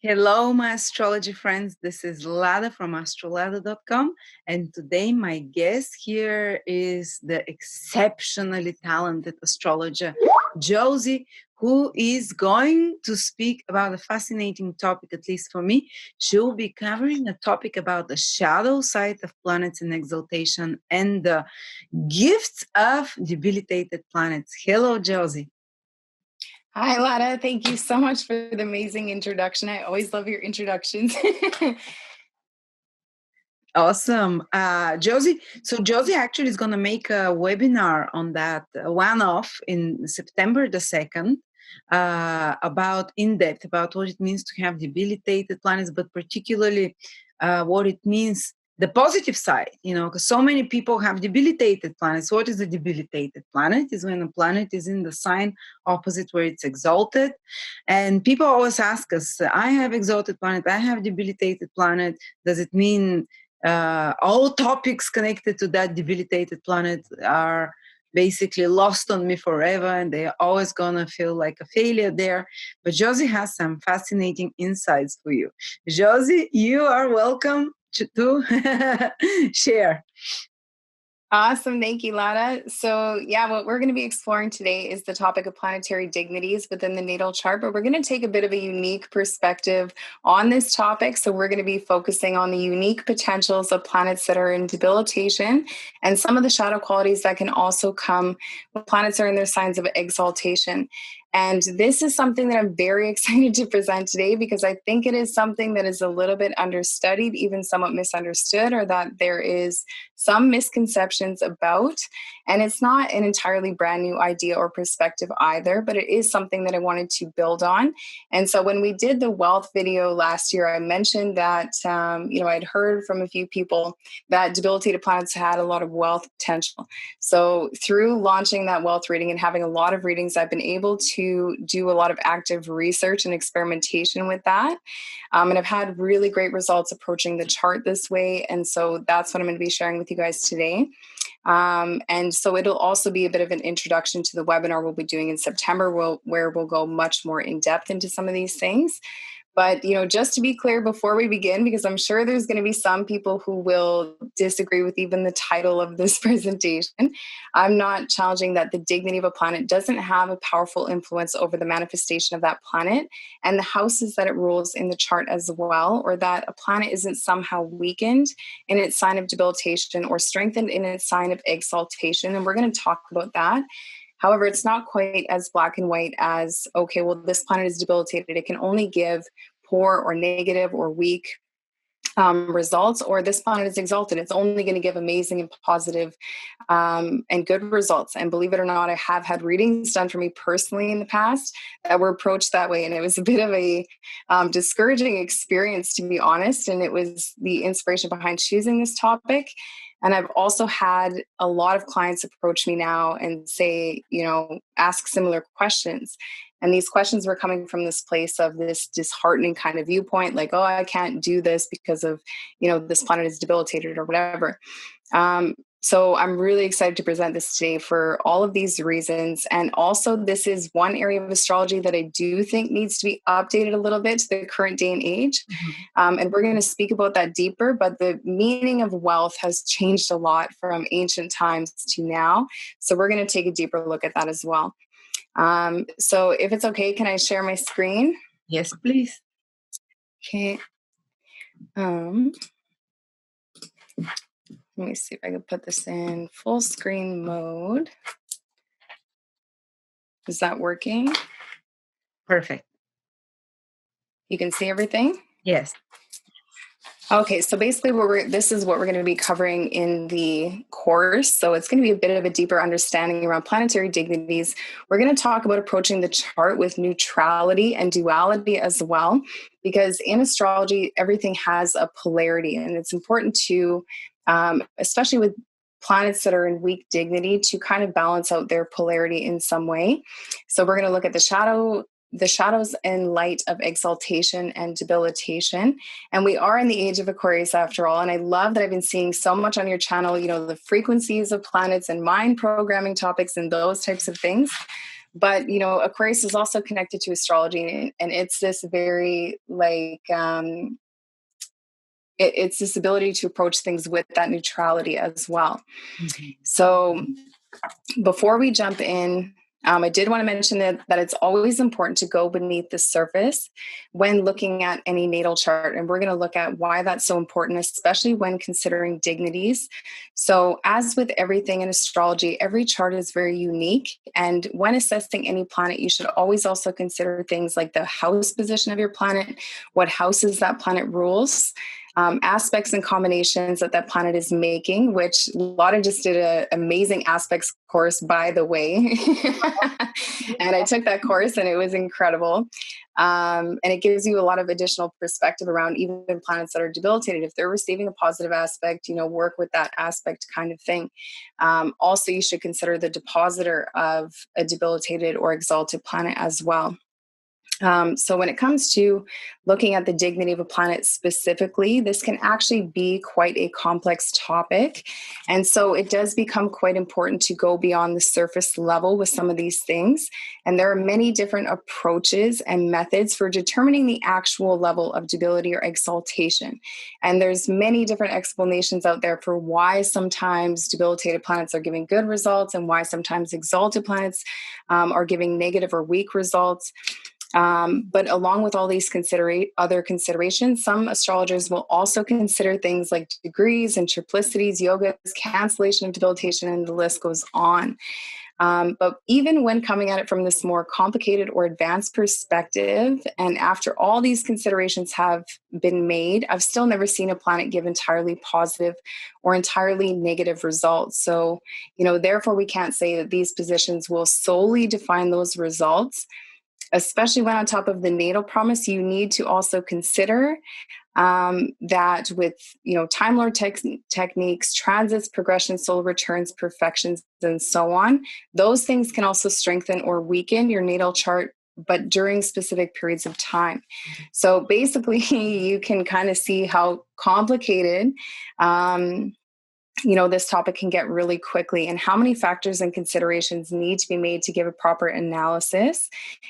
Hello, my astrology friends. This is Lada from astrolada.com. And today, my guest here is the exceptionally talented astrologer, Josie, who is going to speak about a fascinating topic, at least for me. She'll be covering a topic about the shadow side of planets in exaltation and the gifts of debilitated planets. Hello, Josie. Hi, Lada. Thank you so much for the amazing introduction. I always love your introductions. Awesome. Josie, so Josie actually is going to make a webinar on that one-off in September the 2nd about in-depth, about what it means to have debilitated planets, but particularly what it means, the positive side, because so many people have debilitated planets. What is a debilitated planet? Is when a planet is in the sign opposite where it's exalted. And people always ask us, I have exalted planet, I have debilitated planet. Does it mean all topics connected to that debilitated planet are basically lost on me forever and they're always gonna feel like a failure there? But Josie has some fascinating insights for you. Josie, you are welcome to share. Awesome. Thank you, Lada. So, what we're going to be exploring today is the topic of planetary dignities within the natal chart, but we're going to take a bit of a unique perspective on this topic. So, we're going to be focusing on the unique potentials of planets that are in debilitation and some of the shadow qualities that can also come when planets are in their signs of exaltation. And this is something that I'm very excited to present today because I think it is something that is a little bit understudied, even somewhat misunderstood, or that there is some misconceptions about. And it's not an entirely brand new idea or perspective either, but it is something that I wanted to build on. And so when we did the wealth video last year, I mentioned that, I'd heard from a few people that debilitated planets had a lot of wealth potential. So through launching that wealth reading and having a lot of readings, I've been able to do a lot of active research and experimentation with that. And I've had really great results approaching the chart this way. And so that's what I'm going to be sharing with you guys today. And so it'll also be a bit of an introduction to the webinar we'll be doing in September, where we'll go much more in depth into some of these things. But, just to be clear before we begin, because I'm sure there's going to be some people who will disagree with even the title of this presentation, I'm not challenging that the dignity of a planet doesn't have a powerful influence over the manifestation of that planet and the houses that it rules in the chart as well, or that a planet isn't somehow weakened in its sign of debilitation or strengthened in its sign of exaltation. And we're going to talk about that. However, it's not quite as black and white as, okay, well, this planet is debilitated. It can only give poor or negative or weak results, or this planet is exalted. It's only going to give amazing and positive and good results. And believe it or not, I have had readings done for me personally in the past that were approached that way. And it was a bit of a discouraging experience, to be honest. And it was the inspiration behind choosing this topic. And I've also had a lot of clients approach me now and say, ask similar questions. And these questions were coming from this place of this disheartening kind of viewpoint, like, oh, I can't do this because of, this planet is debilitated or whatever. So I'm really excited to present this today for all of these reasons. And also, this is one area of astrology that I do think needs to be updated a little bit to the current day and age. And we're going to speak about that deeper, but the meaning of wealth has changed a lot from ancient times to now. So we're going to take a deeper look at that as well. So if it's okay, can I share my screen? Yes, please. Okay. Let me see if I can put this in full screen mode. Is that working? Perfect. You can see everything? Yes. Okay, so basically this is what we're going to be covering in the course. So it's going to be a bit of a deeper understanding around planetary dignities. We're going to talk about approaching the chart with neutrality and duality as well, because in astrology, everything has a polarity, and it's important to, especially with planets that are in weak dignity, to kind of balance out their polarity in some way. So we're going to look at the shadows and light of exaltation and debilitation. And we are in the age of Aquarius after all. And I love that I've been seeing so much on your channel, the frequencies of planets and mind programming topics and those types of things. But, Aquarius is also connected to astrology, and it's this very it's this ability to approach things with that neutrality as well. Mm-hmm. So before we jump in, I did want to mention that it's always important to go beneath the surface when looking at any natal chart. And we're going to look at why that's so important, especially when considering dignities. So as with everything in astrology, every chart is very unique. And when assessing any planet, you should always also consider things like the house position of your planet, what houses that planet rules, aspects and combinations that planet is making, which Lada just did an amazing aspects course, by the way. And I took that course and it was incredible. And it gives you a lot of additional perspective around even planets that are debilitated. If they're receiving a positive aspect, work with that aspect kind of thing. Also, you should consider the depositor of a debilitated or exalted planet as well. So when it comes to looking at the dignity of a planet specifically, this can actually be quite a complex topic. And so it does become quite important to go beyond the surface level with some of these things. And there are many different approaches and methods for determining the actual level of debility or exaltation. And there's many different explanations out there for why sometimes debilitated planets are giving good results and why sometimes exalted planets are giving negative or weak results. But along with all these other considerations, some astrologers will also consider things like degrees and triplicities, yogas, cancellation of debilitation, and the list goes on. But even when coming at it from this more complicated or advanced perspective, and after all these considerations have been made, I've still never seen a planet give entirely positive or entirely negative results. So, therefore we can't say that these positions will solely define those results. Especially when on top of the natal promise, you need to also consider that with, Time Lord techniques, transits, progressions, solar returns, perfections, and so on, those things can also strengthen or weaken your natal chart, but during specific periods of time. So basically, you can kind of see how complicated this topic can get really quickly, and how many factors and considerations need to be made to give a proper analysis.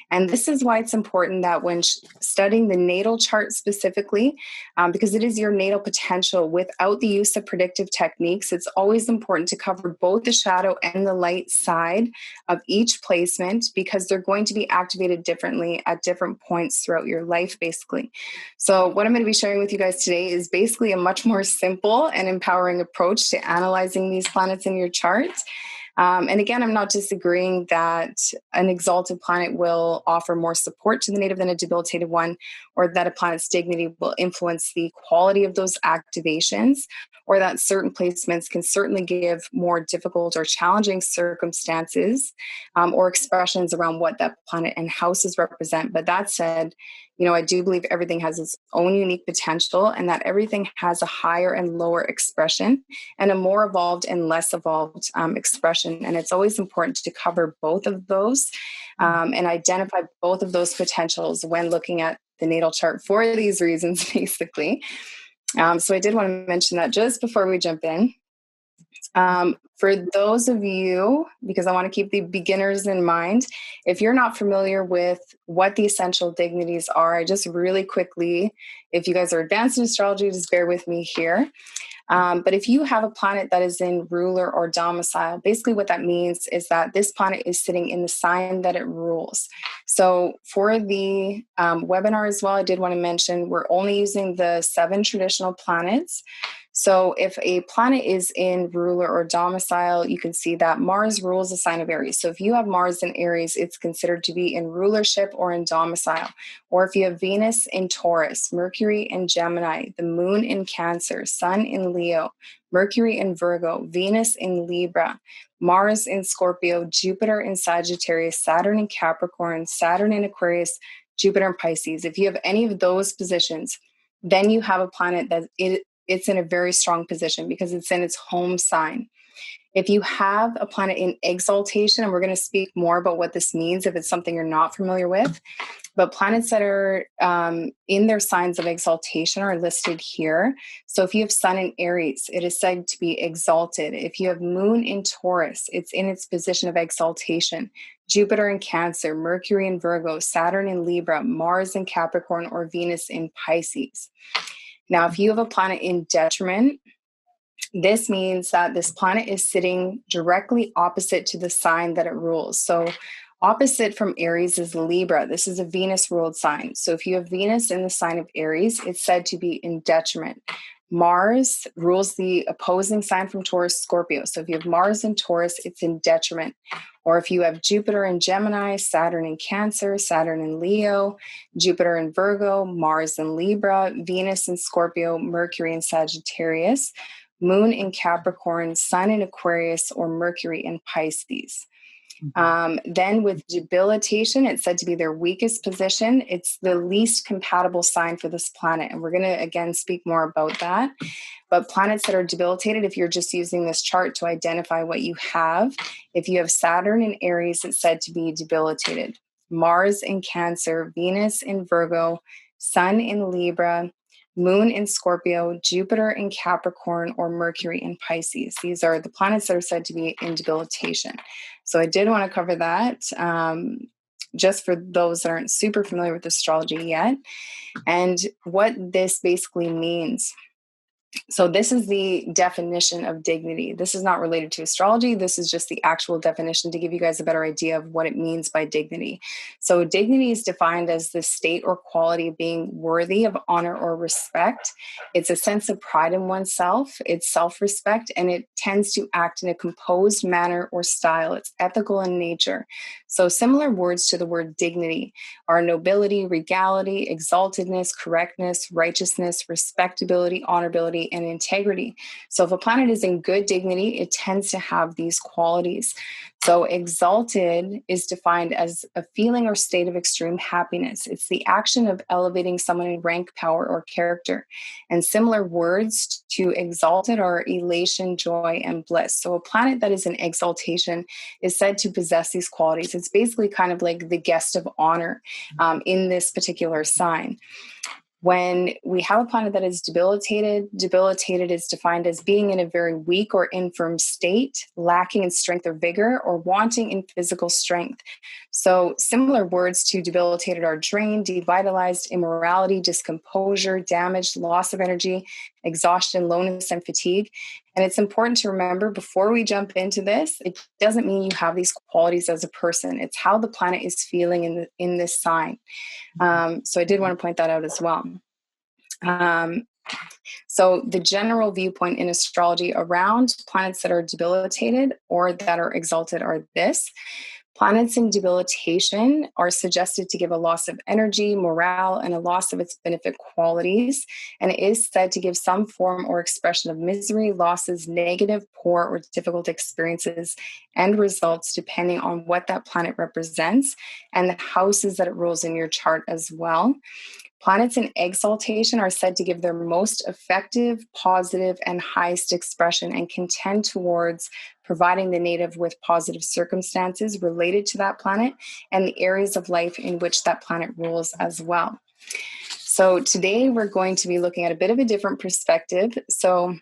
And this is why it's important that when studying the natal chart specifically, because it is your natal potential without the use of predictive techniques, it's always important to cover both the shadow and the light side of each placement, because they're going to be activated differently at different points throughout your life, basically. So what I'm going to be sharing with you guys today is basically a much more simple and empowering approach to analyzing these planets in your chart. And again, I'm not disagreeing that an exalted planet will offer more support to the native than a debilitated one, or that a planet's dignity will influence the quality of those activations, or that certain placements can certainly give more difficult or challenging circumstances or expressions around what that planet and houses represent. But that said, I do believe everything has its own unique potential, and that everything has a higher and lower expression and a more evolved and less evolved expression. And it's always important to cover both of those and identify both of those potentials when looking at the natal chart for these reasons, basically. So I did want to mention that just before we jump in. For those of you, because I want to keep the beginners in mind, if you're not familiar with what the essential dignities are, I just really quickly, if you guys are advanced in astrology, just bear with me here. But if you have a planet that is in ruler or domicile, basically what that means is that this planet is sitting in the sign that it rules. So for the webinar as well, I did want to mention we're only using the 7 traditional planets. So if a planet is in ruler or domicile, you can see that Mars rules the sign of Aries. So if you have Mars in Aries, it's considered to be in rulership or in domicile. Or if you have Venus in Taurus, Mercury in Gemini, the Moon in Cancer, Sun in Leo, Mercury in Virgo, Venus in Libra, Mars in Scorpio, Jupiter in Sagittarius, Saturn in Capricorn, Saturn in Aquarius, Jupiter in Pisces. If you have any of those positions, then you have a planet that it's in a very strong position because it's in its home sign. If you have a planet in exaltation, and we're going to speak more about what this means if it's something you're not familiar with, But planets that are in their signs of exaltation are listed here. So if you have Sun in Aries, it is said to be exalted. If you have Moon in Taurus, it's in its position of exaltation. Jupiter in Cancer, Mercury in Virgo, Saturn in Libra, Mars in Capricorn, or Venus in Pisces. Now, if you have a planet in detriment, this means that this planet is sitting directly opposite to the sign that it rules. So opposite from Aries is Libra. This is a Venus ruled sign. So if you have Venus in the sign of Aries, it's said to be in detriment. Mars rules the opposing sign from Taurus, Scorpio. So if you have Mars in Taurus, it's in detriment. Or if you have Jupiter in Gemini, Saturn in Cancer, Saturn in Leo, Jupiter in Virgo, Mars in Libra, Venus in Scorpio, Mercury in Sagittarius, Moon in Capricorn, Sun in Aquarius, or Mercury in Pisces. Then with debilitation, it's said to be their weakest position. It's the least compatible sign for this planet. And we're going to, again, speak more about that. But planets that are debilitated, if you're just using this chart to identify what you have, if you have Saturn in Aries, it's said to be debilitated. Mars in Cancer, Venus in Virgo, Sun in Libra, Moon in Scorpio, Jupiter in Capricorn, or Mercury in Pisces. These are the planets that are said to be in debilitation. So I did want to cover that just for those that aren't super familiar with astrology yet, and what this basically means. So this is the definition of dignity. This is not related to astrology. This is just the actual definition to give you guys a better idea of what it means by dignity. So dignity is defined as the state or quality of being worthy of honor or respect. It's a sense of pride in oneself. It's self-respect, and it tends to act in a composed manner or style. It's ethical in nature. So similar words to the word dignity are nobility, regality, exaltedness, correctness, righteousness, respectability, honorability, and integrity. So if a planet is in good dignity, it tends to have these qualities. So exalted is defined as a feeling or state of extreme happiness. It's the action of elevating someone in rank, power, or character. And similar words to exalted are elation, joy, and bliss. So a planet that is in exaltation is said to possess these qualities. It's basically kind of like the guest of honor in this particular sign. When we have a planet that is debilitated is defined as being in a very weak or infirm state, lacking in strength or vigor, or wanting in physical strength. So similar words to debilitated are drained, devitalized, immorality, discomposure, damage, loss of energy, exhaustion, loneliness, and fatigue. And it's important to remember before we jump into this, it doesn't mean you have these qualities as a person. It's how the planet is feeling in this sign. So I did want to point that out as well. So the general viewpoint in astrology around planets that are debilitated or that are exalted are this. Planets in debilitation are suggested to give a loss of energy, morale, and a loss of its benefit qualities. And it is said to give some form or expression of misery, losses, negative, poor, or difficult experiences and results depending on what that planet represents and the houses that it rules in your chart as well. Planets in exaltation are said to give their most effective, positive, and highest expression and can tend towards providing the native with positive circumstances related to that planet and the areas of life in which that planet rules as well. So today we're going to be looking at a bit of a different perspective. So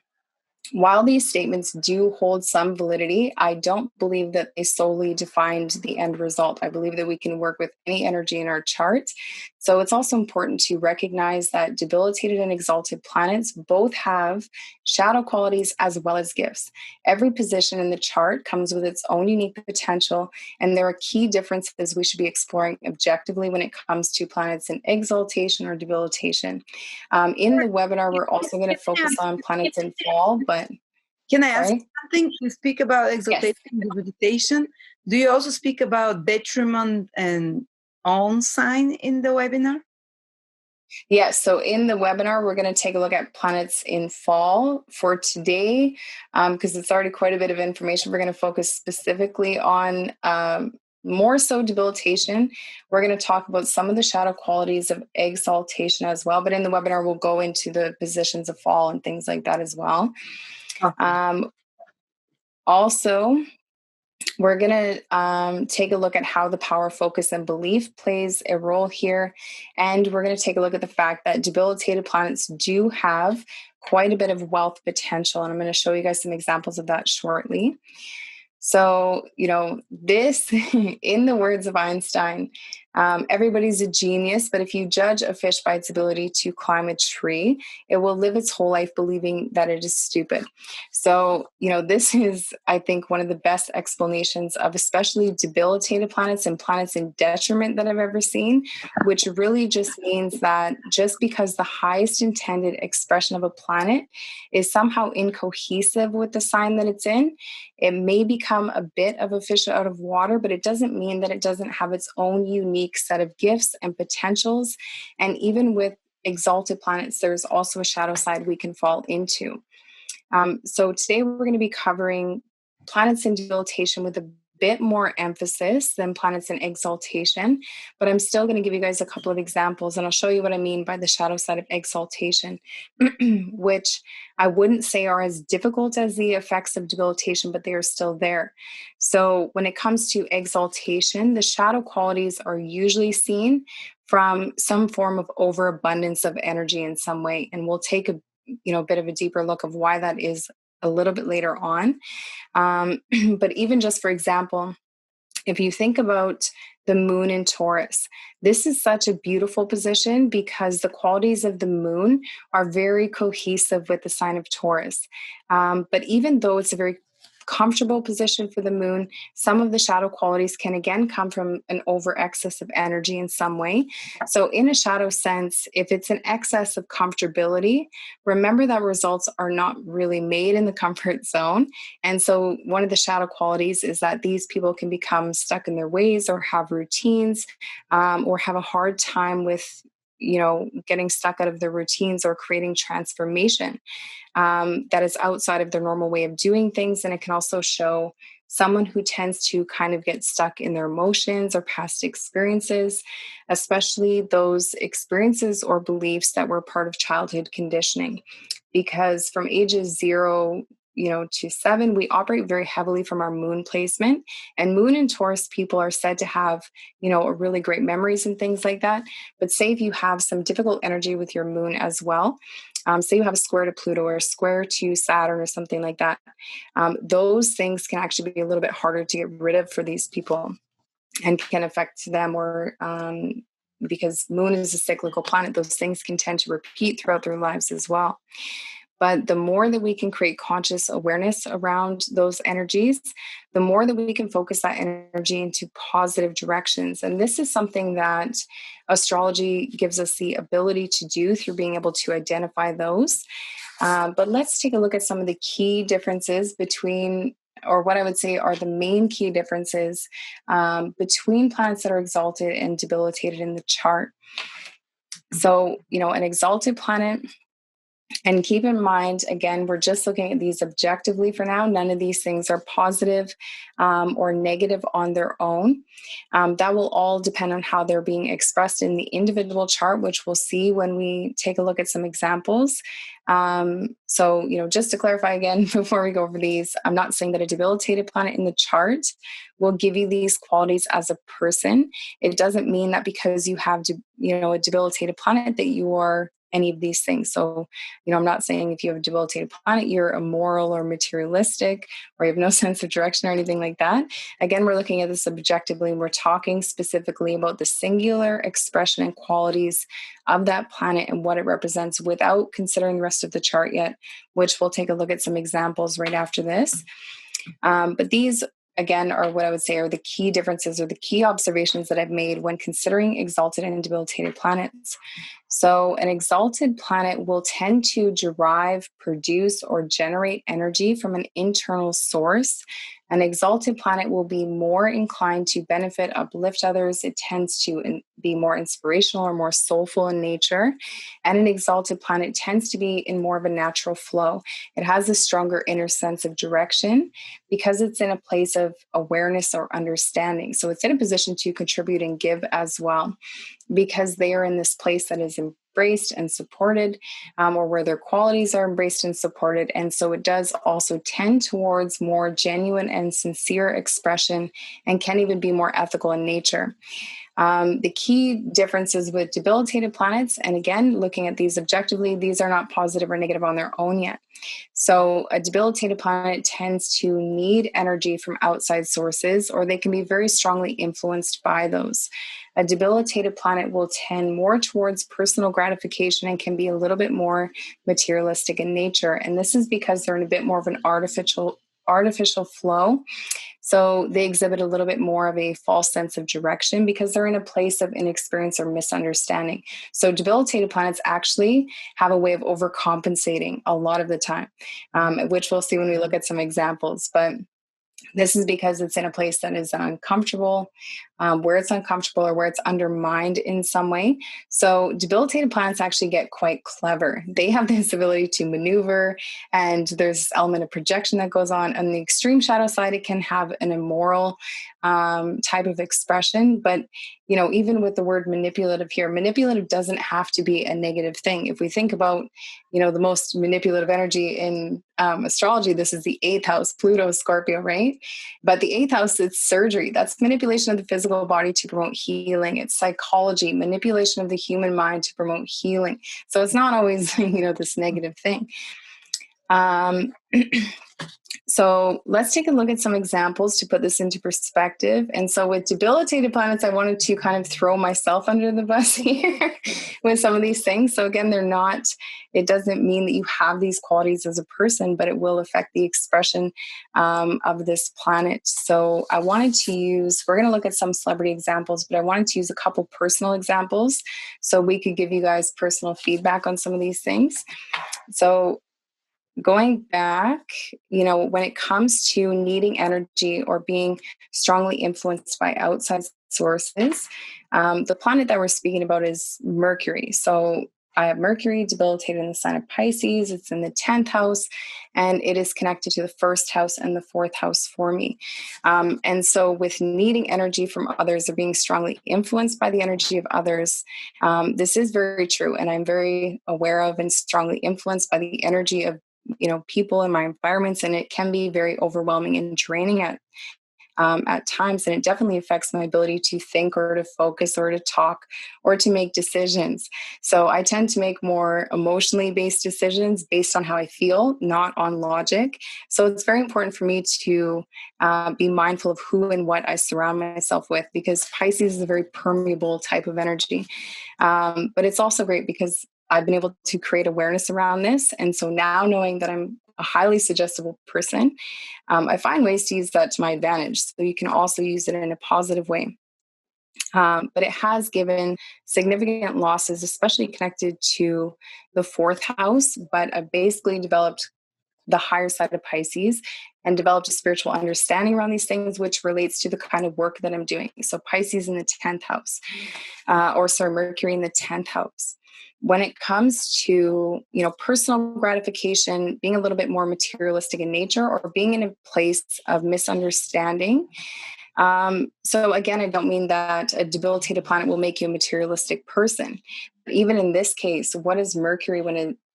while these statements do hold some validity, I don't believe that they solely defined the end result. I believe that we can work with any energy in our chart. So it's also important to recognize that debilitated and exalted planets both have shadow qualities as well as gifts. Every position in the chart comes with its own unique potential, and there are key differences we should be exploring objectively when it comes to planets in exaltation or debilitation. In the webinar, we're also going to focus on planets in fall, but can I ask something? You speak about exaltation and debilitation. Do you also speak about detriment and own sign in the webinar? Yes. So in the webinar, we're going to take a look at planets in fall. For today, because it's already quite a bit of information, we're going to focus specifically on more so debilitation. We're going to talk about some of the shadow qualities of exaltation as well. But in the webinar, we'll go into the positions of fall and things like that as well. Okay. Also, We're going to take a look at how the power, focus, and belief plays a role here. And we're going to take a look at the fact that debilitated planets do have quite a bit of wealth potential. And I'm going to show you guys some examples of that shortly. So, this, in the words of Einstein, everybody's a genius, but if you judge a fish by its ability to climb a tree, it will live its whole life believing that it is stupid. So, this is, I think, one of the best explanations of especially debilitated planets and planets in detriment that I've ever seen, which really just means that just because the highest intended expression of a planet is somehow incohesive with the sign that it's in, it may become a bit of a fish out of water, but it doesn't mean that it doesn't have its own unique set of gifts and potentials. And even with exalted planets, there's also a shadow side we can fall into. So today we're going to be covering planets in debilitation with a bit more emphasis than planets in exaltation, but I'm still going to give you guys a couple of examples, and I'll show you what I mean by the shadow side of exaltation, which I wouldn't say are as difficult as the effects of debilitation, but they are still there. So when it comes to exaltation, the shadow qualities are usually seen from some form of overabundance of energy in some way, and we'll take a bit of a deeper look of why that is a little bit later on. But even just for example, if you think about the moon in Taurus, this is such a beautiful position because the qualities of the moon are very cohesive with the sign of Taurus. But even though it's a very comfortable position for the moon, some of the shadow qualities can again come from an over excess of energy in some way. So in a shadow sense, if it's an excess of comfortability, remember that results are not really made in the comfort zone. And so one of the shadow qualities is that these people can become stuck in their ways or have routines, or have a hard time with getting stuck out of their routines or creating transformation that is outside of their normal way of doing things. And it can also show someone who tends to kind of get stuck in their emotions or past experiences, especially those experiences or beliefs that were part of childhood conditioning. Because from ages 0 to 7, we operate very heavily from our moon placement. And moon and Taurus people are said to have, really great memories and things like that. But say if you have some difficult energy with your moon as well, say you have a square to Pluto or a square to Saturn or something like that, those things can actually be a little bit harder to get rid of for these people and can affect them, or because moon is a cyclical planet, those things can tend to repeat throughout their lives as well. But the more that we can create conscious awareness around those energies, the more that we can focus that energy into positive directions. And this is something that astrology gives us the ability to do through being able to identify those. But let's take a look at some of the key differences between, or what I would say are the main key differences between planets that are exalted and debilitated in the chart. So, an exalted planet, and keep in mind, again, we're just looking at these objectively for now. None of these things are positive or negative on their own. That will all depend on how they're being expressed in the individual chart, which we'll see when we take a look at some examples. So, just to clarify again, before we go over these, I'm not saying that a debilitated planet in the chart will give you these qualities as a person. It doesn't mean that because you have, a debilitated planet that you are any of these things. So, I'm not saying if you have a debilitated planet, you're immoral or materialistic, or you have no sense of direction or anything like that. Again, we're looking at this objectively, and we're talking specifically about the singular expression and qualities of that planet and what it represents without considering the rest of the chart yet, which we'll take a look at some examples right after this. But these, again, are what I would say are the key differences or the key observations that I've made when considering exalted and debilitated planets. So an exalted planet will tend to derive, produce, or generate energy from an internal source. An exalted planet will be more inclined to benefit, uplift others. It tends to be more inspirational or more soulful in nature. And an exalted planet tends to be in more of a natural flow. It has a stronger inner sense of direction because it's in a place of awareness or understanding. So it's in a position to contribute and give as well, because they are in this place that is embraced and supported, or where their qualities are embraced and supported. And so it does also tend towards more genuine and sincere expression, and can even be more ethical in nature. The key differences with debilitated planets, and again, looking at these objectively, these are not positive or negative on their own yet. So a debilitated planet tends to need energy from outside sources, or they can be very strongly influenced by those. A debilitated planet will tend more towards personal gratification and can be a little bit more materialistic in nature. And this is because they're in a bit more of an artificial flow. So they exhibit a little bit more of a false sense of direction because they're in a place of inexperience or misunderstanding. So debilitated planets actually have a way of overcompensating a lot of the time, which we'll see when we look at some examples. But this is because it's in a place that is uncomfortable, where it's uncomfortable or where it's undermined in some way. So debilitated planets actually get quite clever. They have this ability to maneuver, and there's this element of projection that goes on. On the extreme shadow side, it can have an immoral type of expression. But, you know, even with the word manipulative here, manipulative doesn't have to be a negative thing. If we think about, you know, the most manipulative energy in astrology, this is the 8th house, Pluto, Scorpio, right? But the 8th house, it's surgery. That's manipulation of the physical body to promote healing. It's psychology, manipulation of the human mind to promote healing. So it's not always, you know, this negative thing. So let's take a look at some examples to put this into perspective. And so with debilitated planets, I wanted to kind of throw myself under the bus here with some of these things. So again, it doesn't mean that you have these qualities as a person, but it will affect the expression of this planet. So I wanted to we're going to look at some celebrity examples, but I wanted to use a couple personal examples so we could give you guys personal feedback on some of these things. So going back, you know, when it comes to needing energy or being strongly influenced by outside sources, the planet that we're speaking about is Mercury. So I have Mercury debilitated in the sign of Pisces. It's in the 10th house, and it is connected to the 1st house and the 4th house for me. And so with needing energy from others or being strongly influenced by the energy of others, this is very true. And I'm very aware of and strongly influenced by the energy of, you know, people in my environments, and it can be very overwhelming and draining at times. And it definitely affects my ability to think or to focus or to talk or to make decisions. So I tend to make more emotionally based decisions based on how I feel, not on logic. So it's very important for me to be mindful of who and what I surround myself with, because Pisces is a very permeable type of energy. But it's also great because I've been able to create awareness around this. And so now, knowing that I'm a highly suggestible person, I find ways to use that to my advantage. So you can also use it in a positive way. But it has given significant losses, especially connected to the 4th house. But I basically developed the higher side of Pisces and developed a spiritual understanding around these things, which relates to the kind of work that I'm doing. So Pisces in the 10th house, Mercury in the 10th house. When it comes to, you know, personal gratification, being a little bit more materialistic in nature, or being in a place of misunderstanding. So again, I don't mean that a debilitated planet will make you a materialistic person. But even in this case, what is Mercury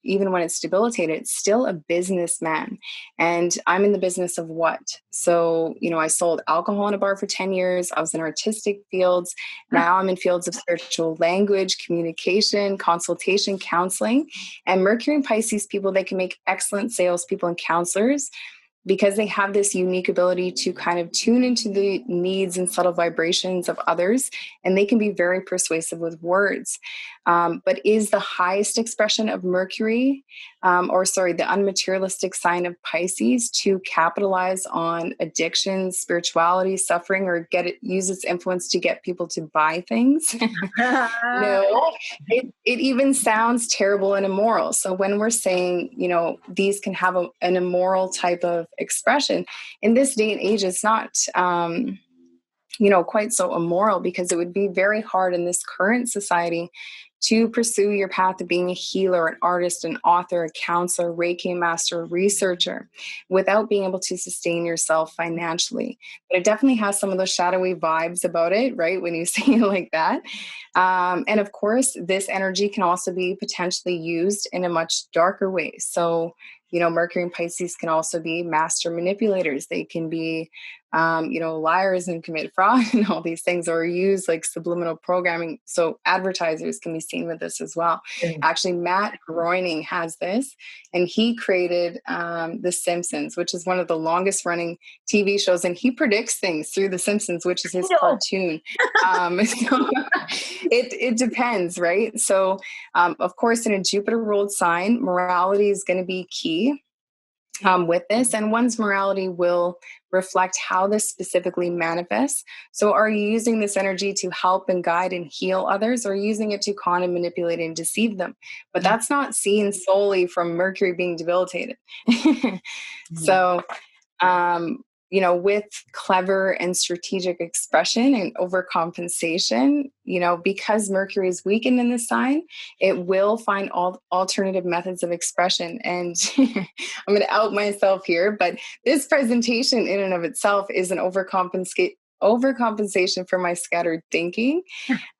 even when it's debilitated? It's still a businessman. And I'm in the business of what? So, you know, I sold alcohol in a bar for 10 years. I was in artistic fields. Now I'm in fields of spiritual language, communication, consultation, counseling. And Mercury and Pisces people, they can make excellent salespeople and counselors, because they have this unique ability to kind of tune into the needs and subtle vibrations of others, and they can be very persuasive with words. But is the highest expression of Mercury, the unmaterialistic sign of Pisces, to capitalize on addictions, spirituality, suffering, or use its influence to get people to buy things? No, it even sounds terrible and immoral. So when we're saying, you know, these can have an immoral type of expression, in this day and age, it's not, you know, quite so immoral, because it would be very hard in this current society to pursue your path of being a healer, an artist, an author, a counselor, Reiki master, researcher, without being able to sustain yourself financially. But it definitely has some of those shadowy vibes about it, right? When you say it like that. And of course, this energy can also be potentially used in a much darker way. So, Mercury and Pisces can also be master manipulators. They can be, liars and commit fraud and all these things, or use like subliminal programming. So advertisers can be seen with this as well. Actually, Matt Groening has this, and he created The Simpsons, which is one of the longest running TV shows. And he predicts things through The Simpsons, which is his cartoon. So it depends, right? So, of course, in a Jupiter ruled sign, morality is going to be key with this, and one's morality will reflect how this specifically manifests. So are you using this energy to help and guide and heal others, or using it to con and manipulate and deceive them? But that's not seen solely from Mercury being debilitated. So, with clever and strategic expression and overcompensation, because Mercury is weakened in this sign, it will find all alternative methods of expression. And I'm going to out myself here, but this presentation in and of itself is an overcompensation for my scattered thinking.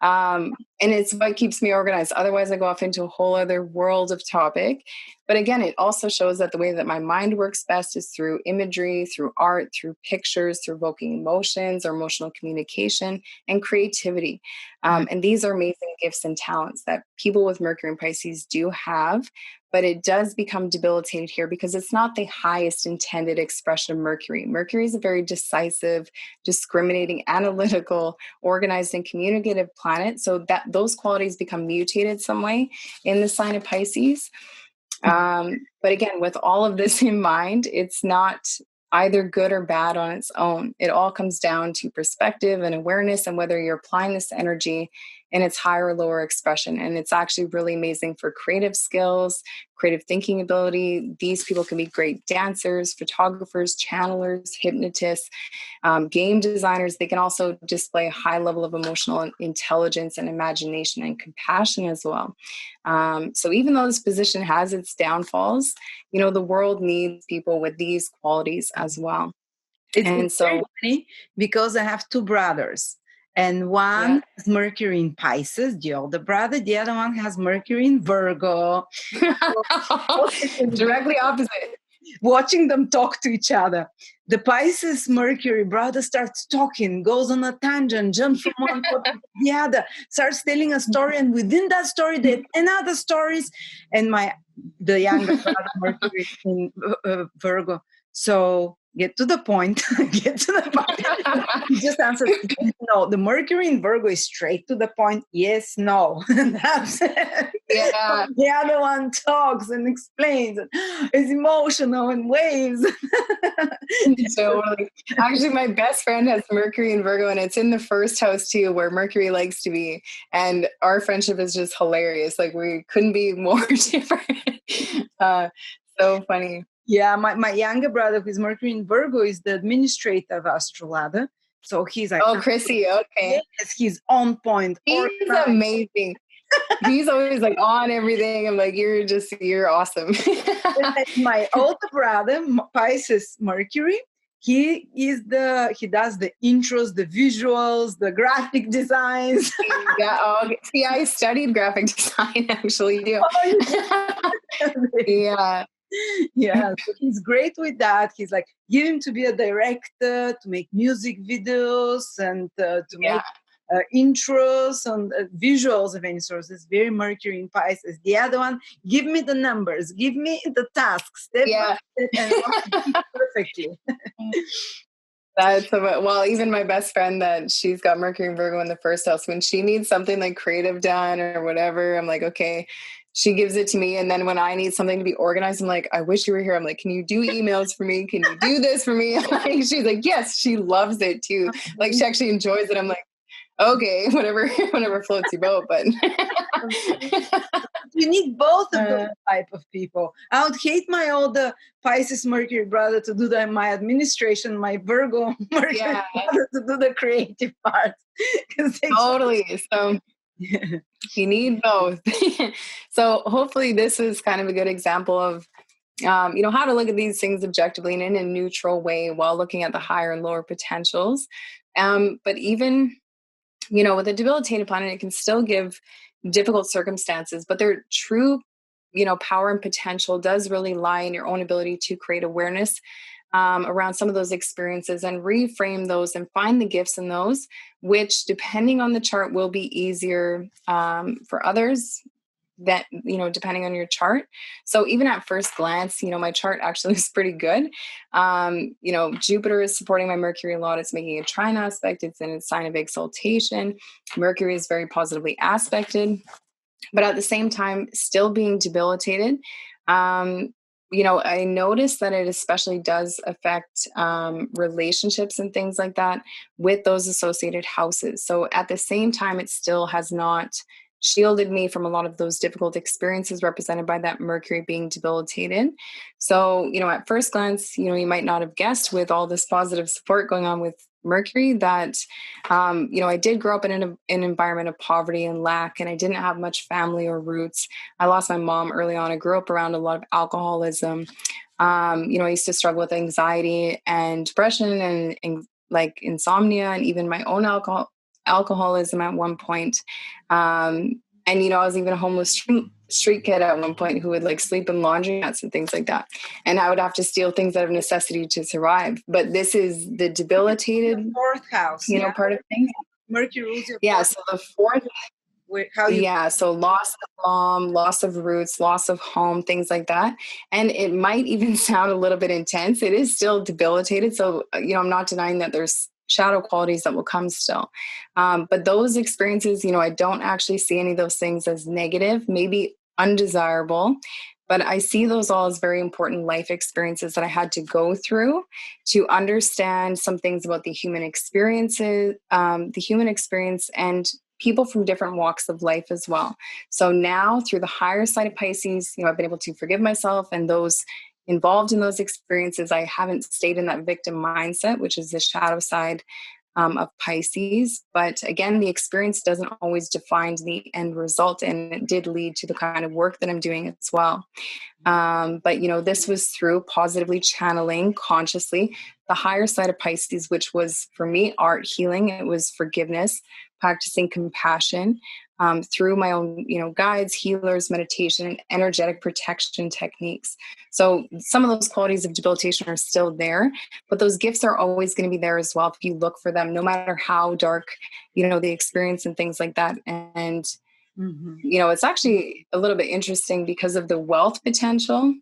And it's what keeps me organized. Otherwise, I go off into a whole other world of topic. But again, it also shows that the way that my mind works best is through imagery, through art, through pictures, through evoking emotions or emotional communication and creativity. And these are amazing gifts and talents that people with Mercury and Pisces do have. But it does become debilitated here because it's not the highest intended expression of Mercury. Mercury is a very decisive, discriminating, analytical, organized, and communicative planet. So that those qualities become mutated some way in the sign of Pisces. But again, with all of this in mind, it's not either good or bad on its own. It all comes down to perspective and awareness, and whether you're applying this energy in its higher or lower expression. And it's actually really amazing for creative skills, creative thinking ability. These people can be great dancers, photographers, channelers, hypnotists, game designers. They can also display a high level of emotional intelligence and imagination and compassion as well. So even though this position has its downfalls, the world needs people with these qualities as well. It's very funny because I have two brothers. And one has Mercury in Pisces, the older brother. The other one has Mercury in Virgo. Directly opposite. Watching them talk to each other. The Pisces Mercury brother starts talking, goes on a tangent, jumps from one to the other, starts telling a story, and within that story, there's another stories. And the younger brother Mercury in Virgo. So get to the point. He just answers, no, the Mercury in Virgo is straight to the point. Yes, no. That's it. Yeah. The other one talks and explains. It's emotional and waves. Totally. Actually, my best friend has Mercury in Virgo, and it's in the first house too, where Mercury likes to be. And our friendship is just hilarious. Like, we couldn't be more different. So funny. Yeah, my younger brother, who's Mercury in Virgo, is the administrator of Lada. So he's like, oh, Chrissy, okay. Yes, he's on point. He's amazing. He's always like on everything. I'm like, you're awesome. My older brother, Pisces Mercury, he does the intros, the visuals, the graphic designs. See, I studied graphic design actually too. Yeah. Yeah, so he's great with that. He's like, give him to be a director, to make music videos, and to make intros and visuals of any sort. It's very Mercury in Pisces. The other one, give me the numbers, give me the tasks, step by step, and perfectly. That's well, even my best friend that she's got Mercury and Virgo in the first house, when she needs something like creative done or whatever, I'm like, okay. She gives it to me. And then when I need something to be organized, I'm like, I wish you were here. I'm like, can you do emails for me? Can you do this for me? She's like, yes, she loves it too. Like, she actually enjoys it. I'm like, okay, whatever floats your boat. But you need both of those type of people. I would hate my older Pisces Mercury brother to do my administration, my Virgo Mercury brother to do the creative part. Totally. So You need both. So hopefully this is kind of a good example of, how to look at these things objectively and in a neutral way while looking at the higher and lower potentials. But even, with a debilitated planet, it can still give difficult circumstances, but their true, power and potential does really lie in your own ability to create awareness around some of those experiences and reframe those and find the gifts in those, which, depending on the chart, will be easier for others that, depending on your chart. So even at first glance, my chart actually is pretty good. Jupiter is supporting my Mercury a lot. It's making a trine aspect. It's in a sign of exaltation. Mercury is very positively aspected, but at the same time, still being debilitated. I noticed that it especially does affect relationships and things like that with those associated houses. So at the same time, it still has not shielded me from a lot of those difficult experiences represented by that Mercury being debilitated. So, at first glance, you might not have guessed, with all this positive support going on with Mercury, that, I did grow up in an environment of poverty and lack, and I didn't have much family or roots. I lost my mom early on. I grew up around a lot of alcoholism. I used to struggle with anxiety and depression and like insomnia, and even my own alcoholism at one point. And, I was even a homeless street kid at one point who would like sleep in laundromats and things like that. And I would have to steal things out of necessity to survive. But this is the debilitated, fourth house, part of things. Mercury rules your fourth. So the fourth. So loss of mom, loss of roots, loss of home, things like that. And it might even sound a little bit intense. It is still debilitated. So, I'm not denying that there's shadow qualities that will come still. But those experiences, I don't actually see any of those things as negative, maybe undesirable, but I see those all as very important life experiences that I had to go through to understand some things about the human experiences, and people from different walks of life as well. So now, through the higher side of Pisces, I've been able to forgive myself and those involved in those experiences. I haven't stayed in that victim mindset, which is the shadow side of Pisces. But again, the experience doesn't always define the end result, and it did lead to the kind of work that I'm doing as well. But this was through positively channeling consciously the higher side of Pisces, which was for me art healing. It was forgiveness, practicing compassion, through my own, guides, healers, meditation, and energetic protection techniques. So some of those qualities of debilitation are still there, but those gifts are always going to be there as well if you look for them, no matter how dark, the experience and things like that. And, it's actually a little bit interesting because of the wealth potential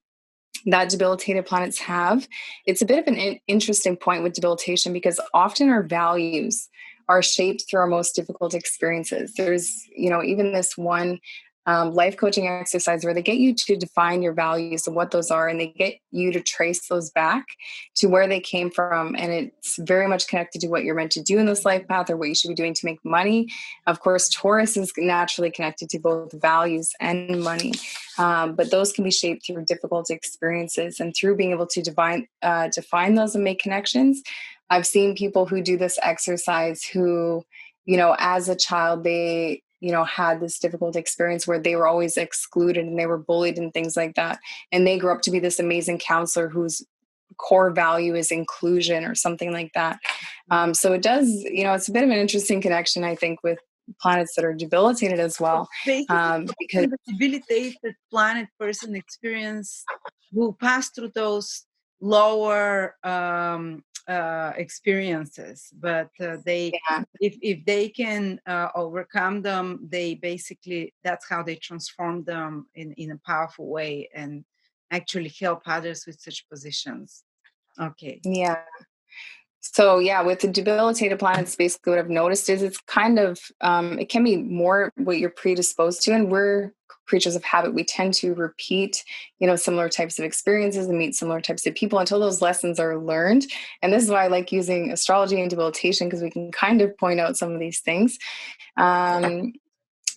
that debilitated planets have. It's a bit of an interesting point with debilitation because often our values are shaped through our most difficult experiences. There's, even this one life coaching exercise where they get you to define your values and what those are, and they get you to trace those back to where they came from. And it's very much connected to what you're meant to do in this life path or what you should be doing to make money. Of course, Taurus is naturally connected to both values and money. But those can be shaped through difficult experiences and through being able to define those and make connections. I've seen people who do this exercise who, as a child, they, had this difficult experience where they were always excluded and they were bullied and things like that. And they grew up to be this amazing counselor whose core value is inclusion or something like that. So it does, it's a bit of an interesting connection, I think, with planets that are debilitated as well. Because the debilitated planet person experience will pass through those lower experiences, but if they can overcome them, they basically, that's how they transform them in a powerful way and actually help others with such positions. Okay. Yeah. So with the debilitated planets, basically what I've noticed is it's kind of, it can be more what you're predisposed to. And we're creatures of habit. We tend to repeat, similar types of experiences and meet similar types of people until those lessons are learned. And this is why I like using astrology and debilitation, because we can kind of point out some of these things. But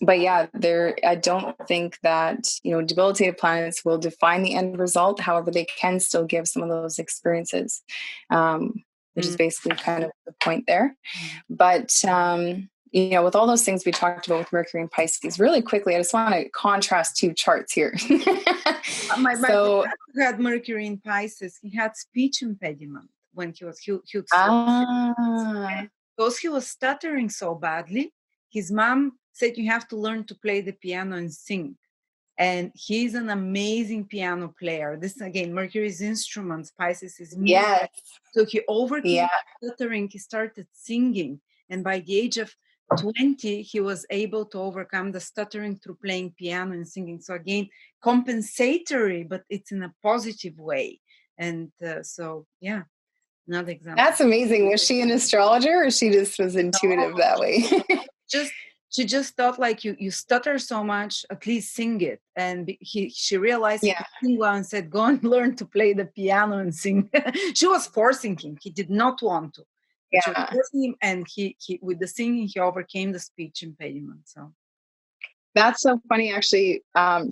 I don't think that, debilitated planets will define the end result. However, they can still give some of those experiences, which is basically kind of the point there. But with all those things we talked about with Mercury and Pisces, really quickly, I just want to contrast two charts here. My brother had Mercury in Pisces. He had speech impediment when he was huge. Because he was stuttering so badly, his mom said, you have to learn to play the piano and sing. And he's an amazing piano player. This, again, Mercury's instruments, Pisces is music. Yes. So he overcame stuttering. He started singing. And by the age of 20, he was able to overcome the stuttering through playing piano and singing. So again, compensatory, but it's in a positive way. And so, yeah, another example. That's amazing. Was she an astrologer, or she just was intuitive that way? She just thought, like, you stutter so much, at least sing it. And she realized he could sing well and said, go and learn to play the piano and sing. She was forcing him. He did not want to. She was forcing him, and he with the singing, he overcame the speech impediment. So that's so funny, actually.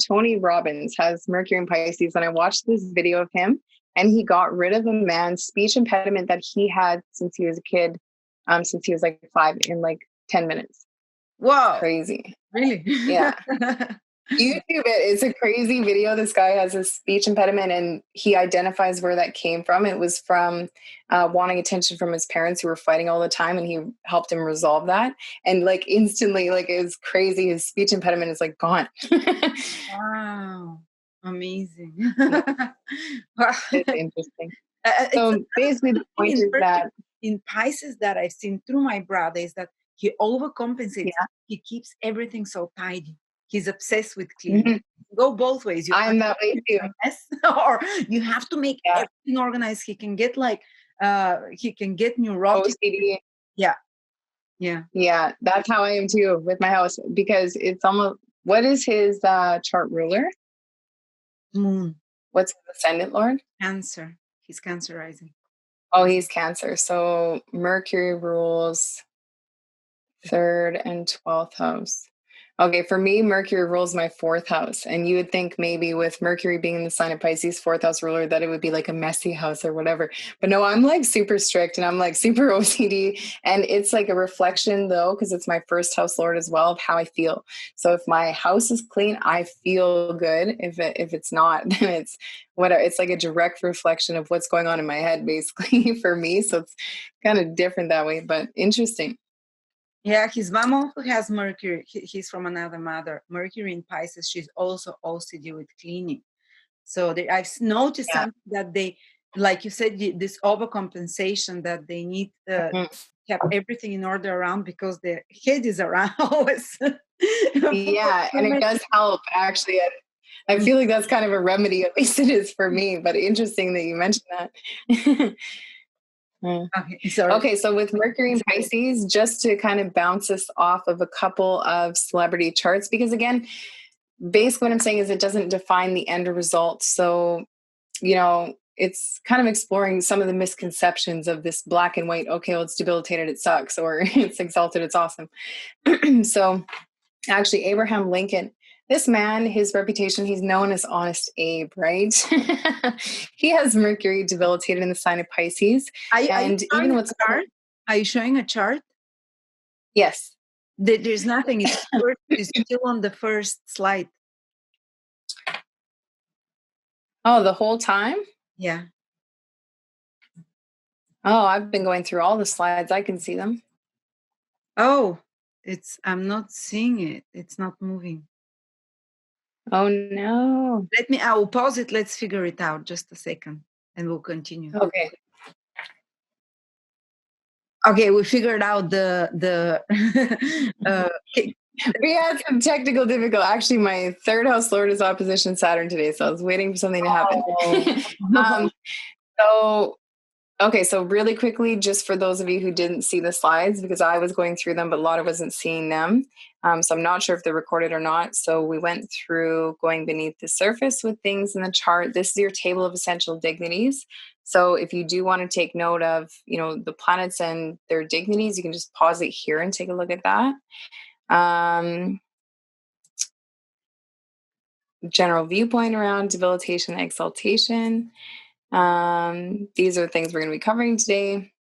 Tony Robbins has Mercury in Pisces, and I watched this video of him, and he got rid of a man's speech impediment that he had since he was a kid, since he was like 5, in like 10 minutes. Wow. Crazy. Really? Yeah. YouTube it. It's a crazy video. This guy has a speech impediment, and he identifies where that came from. It was from wanting attention from his parents, who were fighting all the time, and he helped him resolve that. And like instantly, like, it was crazy. His speech impediment is like gone. Wow. Amazing. It's interesting. So basically the point is that in Pisces that I've seen through my brother is that he overcompensates. He keeps everything so tidy. He's obsessed with cleaning. Go both ways. I'm that way too. Or you have to make everything organized. He can get neurotic. OCD. Yeah. That's how I am too with my house, because it's almost, what is his chart ruler? Moon. What's his ascendant lord? Cancer. He's Cancer rising. Oh, he's Cancer. So Mercury rules 3rd and 12th house. Okay, for me, Mercury rules my 4th house. And you would think maybe with Mercury being in the sign of Pisces, 4th house ruler, that it would be like a messy house or whatever. But no, I'm like super strict, and I'm like super OCD. And it's like a reflection, though, because it's my 1st house lord as well, of how I feel. So if my house is clean, I feel good. If it's not, then it's whatever. It's like a direct reflection of what's going on in my head, basically, for me. So it's kind of different that way, but interesting. Yeah, his mom also has Mercury. He's from another mother. Mercury in Pisces. She's also OCD with cleaning. So I've noticed something that they, like you said, this overcompensation, that they need to keep everything in order around, because their head is around always. Yeah, and it does help, actually. I feel like that's kind of a remedy, at least it is for me. But interesting that you mentioned that. Okay, so with Mercury and Pisces, just to kind of bounce us off of a couple of celebrity charts, because again, basically what I'm saying is it doesn't define the end result. So, it's kind of exploring some of the misconceptions of this black and white, okay, well, it's debilitated, it sucks, or it's exalted, it's awesome. So actually, Abraham Lincoln, this man, his reputation, he's known as Honest Abe, right? He has Mercury debilitated in the sign of Pisces. Are you showing a chart? Yes. There's nothing. It's still on the first slide. Oh, the whole time? Yeah. Oh, I've been going through all the slides. I can see them. Oh, I'm not seeing it. It's not moving. Oh, no. I will pause it. Let's figure it out. Just a second, and we'll continue. Okay. Okay, we figured out we had some technical difficulty. Actually, my 3rd house lord is opposition Saturn today, so I was waiting for something to happen. So really quickly, just for those of you who didn't see the slides, because I was going through them, but Lada wasn't seeing them. So I'm not sure if they're recorded or not. So we went through going beneath the surface with things in the chart. This is your table of essential dignities. So if you do want to take note of, the planets and their dignities, you can just pause it here and take a look at that. General viewpoint around debilitation and exaltation. These are things we're going to be covering today.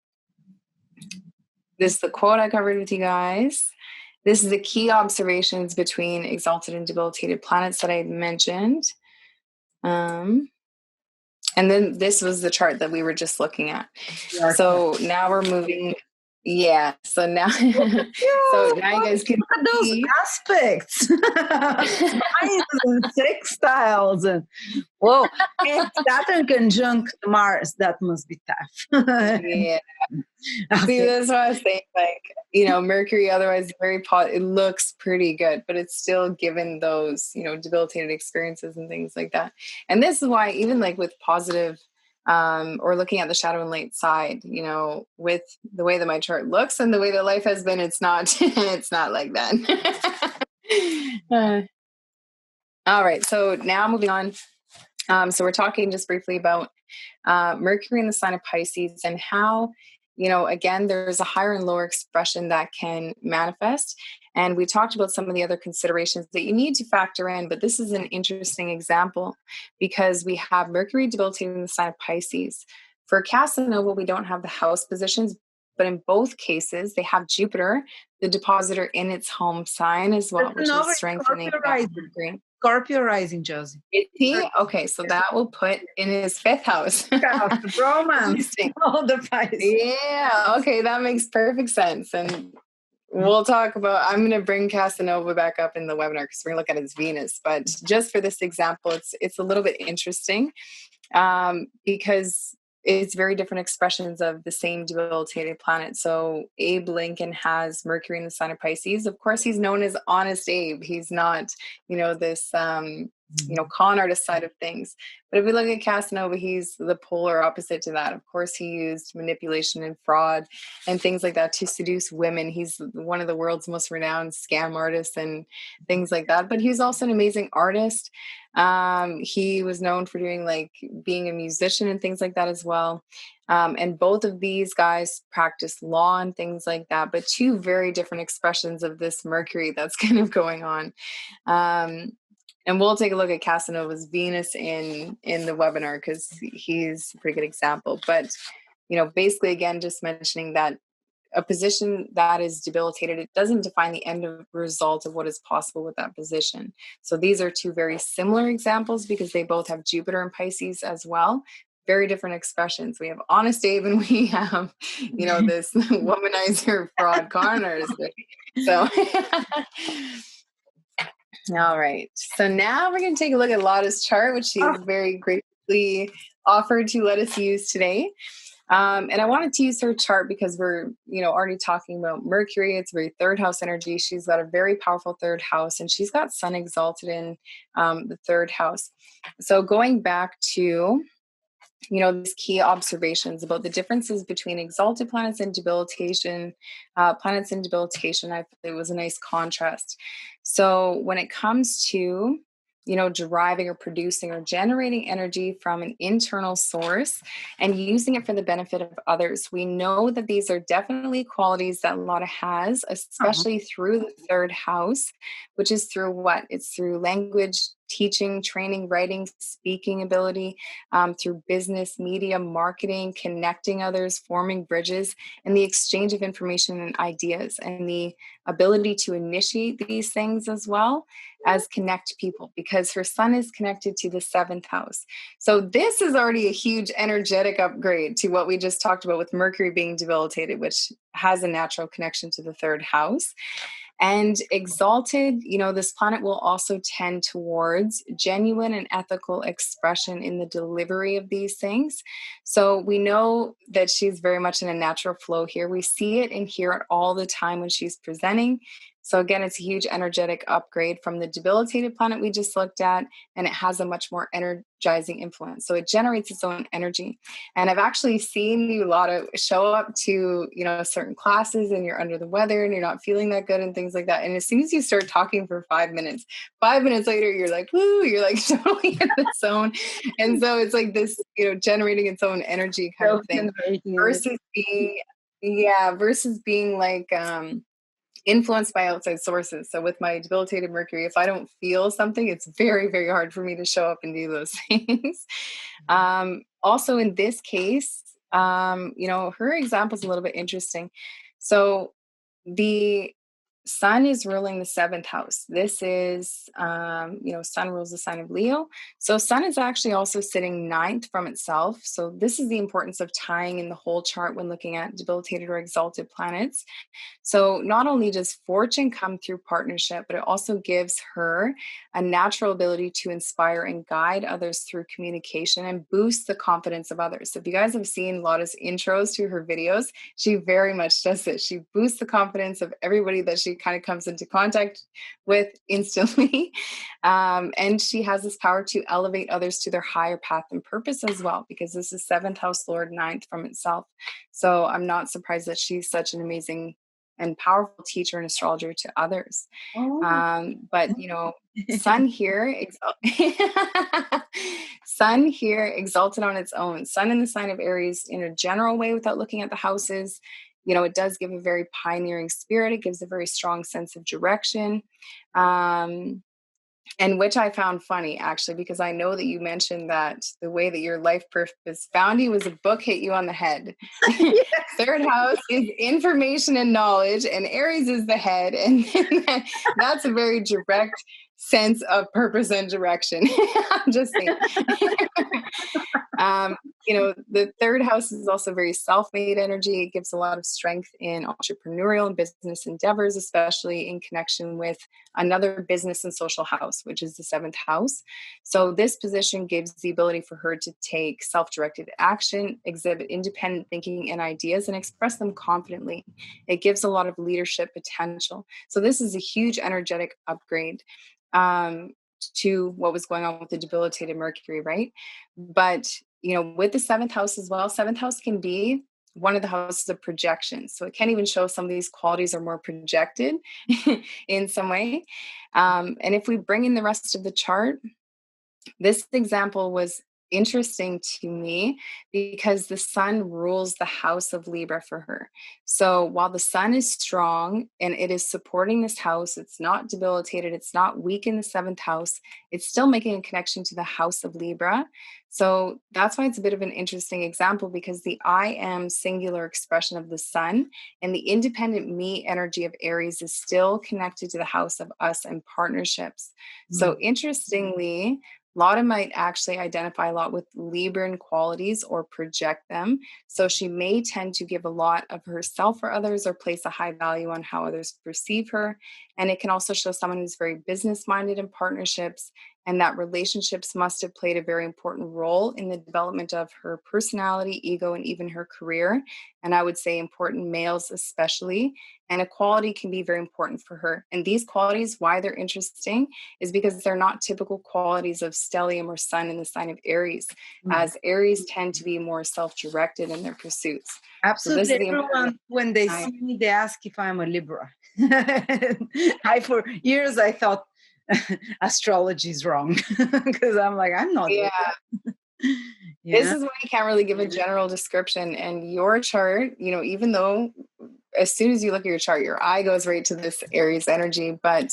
This is the quote I covered with you guys. This is the key observations between exalted and debilitated planets that I mentioned. And then this was the chart that we were just looking at. So now we're moving. Yeah. So now, so now you guys can look at those see aspects. Signs and sextiles and whoa. And Saturn conjunct Mars, that must be tough. Yeah. Okay. See, that's what I was saying. Like, Mercury otherwise very it looks pretty good, but it's still given those, debilitated experiences and things like that. And this is why even like with positive or looking at the shadow and light side, with the way that my chart looks and the way that life has been, it's not it's not like that. All right. So now moving on. So we're talking just briefly about Mercury in the sign of Pisces and how, again, there's a higher and lower expression that can manifest. And we talked about some of the other considerations that you need to factor in, but this is an interesting example because we have Mercury debilitating in the sign of Pisces. For Casanova, we don't have the house positions, but in both cases, they have Jupiter, the depositor, in its home sign as well, which is strengthening Mercury. Scorpio rising, Josie. Is he? Okay, so that will put in his 5th house. Romance. All the Pisces. Yeah, okay, that makes perfect sense. And we'll talk about, I'm going to bring Casanova back up in the webinar because we're going to look at his Venus. But just for this example, it's a little bit interesting because it's very different expressions of the same debilitated planet. So Abe Lincoln has Mercury in the sign of Pisces. Of course, he's known as Honest Abe. He's not, this, con artist side of things. But if we look at Casanova, he's the polar opposite to that. Of course, he used manipulation and fraud and things like that to seduce women. He's one of the world's most renowned scam artists and things like that. But he was also an amazing artist. He was known for being a musician and things like that as well. And both of these guys practice law and things like that, but two very different expressions of this Mercury that's kind of going on. And we'll take a look at Casanova's Venus in the webinar because he's a pretty good example. But, basically, again, just mentioning that a position that is debilitated, it doesn't define the end result of what is possible with that position. So these are two very similar examples because they both have Jupiter and Pisces as well. Very different expressions. We have Honest Abe and we have, this womanizer fraud con artist. So... All right. So now we're going to take a look at Lada's chart, which she's very graciously offered to let us use today. And I wanted to use her chart because we're, already talking about Mercury. It's very 3rd house energy. She's got a very powerful 3rd house and she's got Sun exalted in the 3rd house. So going back to, these key observations about the differences between exalted planets and debilitation, I thought it was a nice contrast. So when it comes to, deriving or producing or generating energy from an internal source and using it for the benefit of others, we know that these are definitely qualities that Lada has, especially through the 3rd house, which is through what? It's through language, teaching, training, writing, speaking ability, through business, media, marketing, connecting others, forming bridges, and the exchange of information and ideas, and the ability to initiate these things as well as connect people, because her Sun is connected to the 7th house. So this is already a huge energetic upgrade to what we just talked about with Mercury being debilitated, which has a natural connection to the 3rd house. And exalted, this planet will also tend towards genuine and ethical expression in the delivery of these things. So we know that she's very much in a natural flow here. We see it and hear it all the time when she's presenting. So again, it's a huge energetic upgrade from the debilitated planet we just looked at, and it has a much more energizing influence. So it generates its own energy. And I've actually seen you, Lada, show up to, certain classes and you're under the weather and you're not feeling that good and things like that. And as soon as you start talking for 5 minutes later, you're like, woo, you're like totally in the zone. And so it's like this, generating its own energy kind of thing versus being like, influenced by outside sources. So with my debilitated Mercury, if I don't feel something, it's very, very hard for me to show up and do those things. Also in this case, her example is a little bit interesting. So the Sun is ruling the seventh house. This is, Sun rules the sign of Leo. So Sun is actually also sitting ninth from itself. So this is the importance of tying in the whole chart when looking at debilitated or exalted planets. So not only does fortune come through partnership, but it also gives her a natural ability to inspire and guide others through communication and boost the confidence of others. So if you guys have seen Lada's intros to her videos, she very much does this. She boosts the confidence of everybody that she kind of comes into contact with instantly. And she has this power to elevate others to their higher path and purpose as well, because this is seventh house Lord, ninth from itself. So I'm not surprised that she's such an amazing and powerful teacher and astrologer to others. But Sun here, Sun here exalted on its own. Sun in the sign of Aries in a general way without looking at the houses. It does give a very pioneering spirit. It gives a very strong sense of direction. And which I found funny, actually, because I know that you mentioned that the way that your life purpose found you was a book hit you on the head. Third house is information and knowledge, and Aries is the head. And that's a very direct sense of purpose and direction. I'm just saying. The third house is also very self-made energy. It gives a lot of strength in entrepreneurial and business endeavors, especially in connection with another business and social house, which is the seventh house. So this position gives the ability for her to take self-directed action, exhibit independent thinking and ideas, and express them confidently. It gives a lot of leadership potential. So this is a huge energetic upgrade to what was going on with the debilitated Mercury, right? But, with the seventh house as well, seventh house can be one of the houses of projection. So it can even show some of these qualities are more projected in some way. And if we bring in the rest of the chart, this example was interesting to me because the sun rules the house of Libra for her. So while the sun is strong and it is supporting this house, it's not debilitated, it's not weak in the seventh house, it's still making a connection to the house of Libra. So that's why it's a bit of an interesting example, because the I am singular expression of the sun and the independent me energy of Aries is still connected to the house of us and partnerships. So interestingly, Lada might actually identify a lot with Libran qualities or project them. So she may tend to give a lot of herself for others or place a high value on how others perceive her. And it can also show someone who's very business-minded in partnerships, and that relationships must have played a very important role in the development of her personality, ego, and even her career. And I would say important males especially. And equality can be very important for her. And these qualities, why they're interesting, is because they're not typical qualities of stellium or sun in the sign of Aries, as Aries tend to be more self-directed in their pursuits. Absolutely. So everyone, when they see me, they ask if I'm a Libra. For years, I thought astrology is wrong because I'm like, I'm not. Yeah. This is why you can't really give a general description. And your chart, even though as soon as you look at your chart, your eye goes right to this Aries energy. But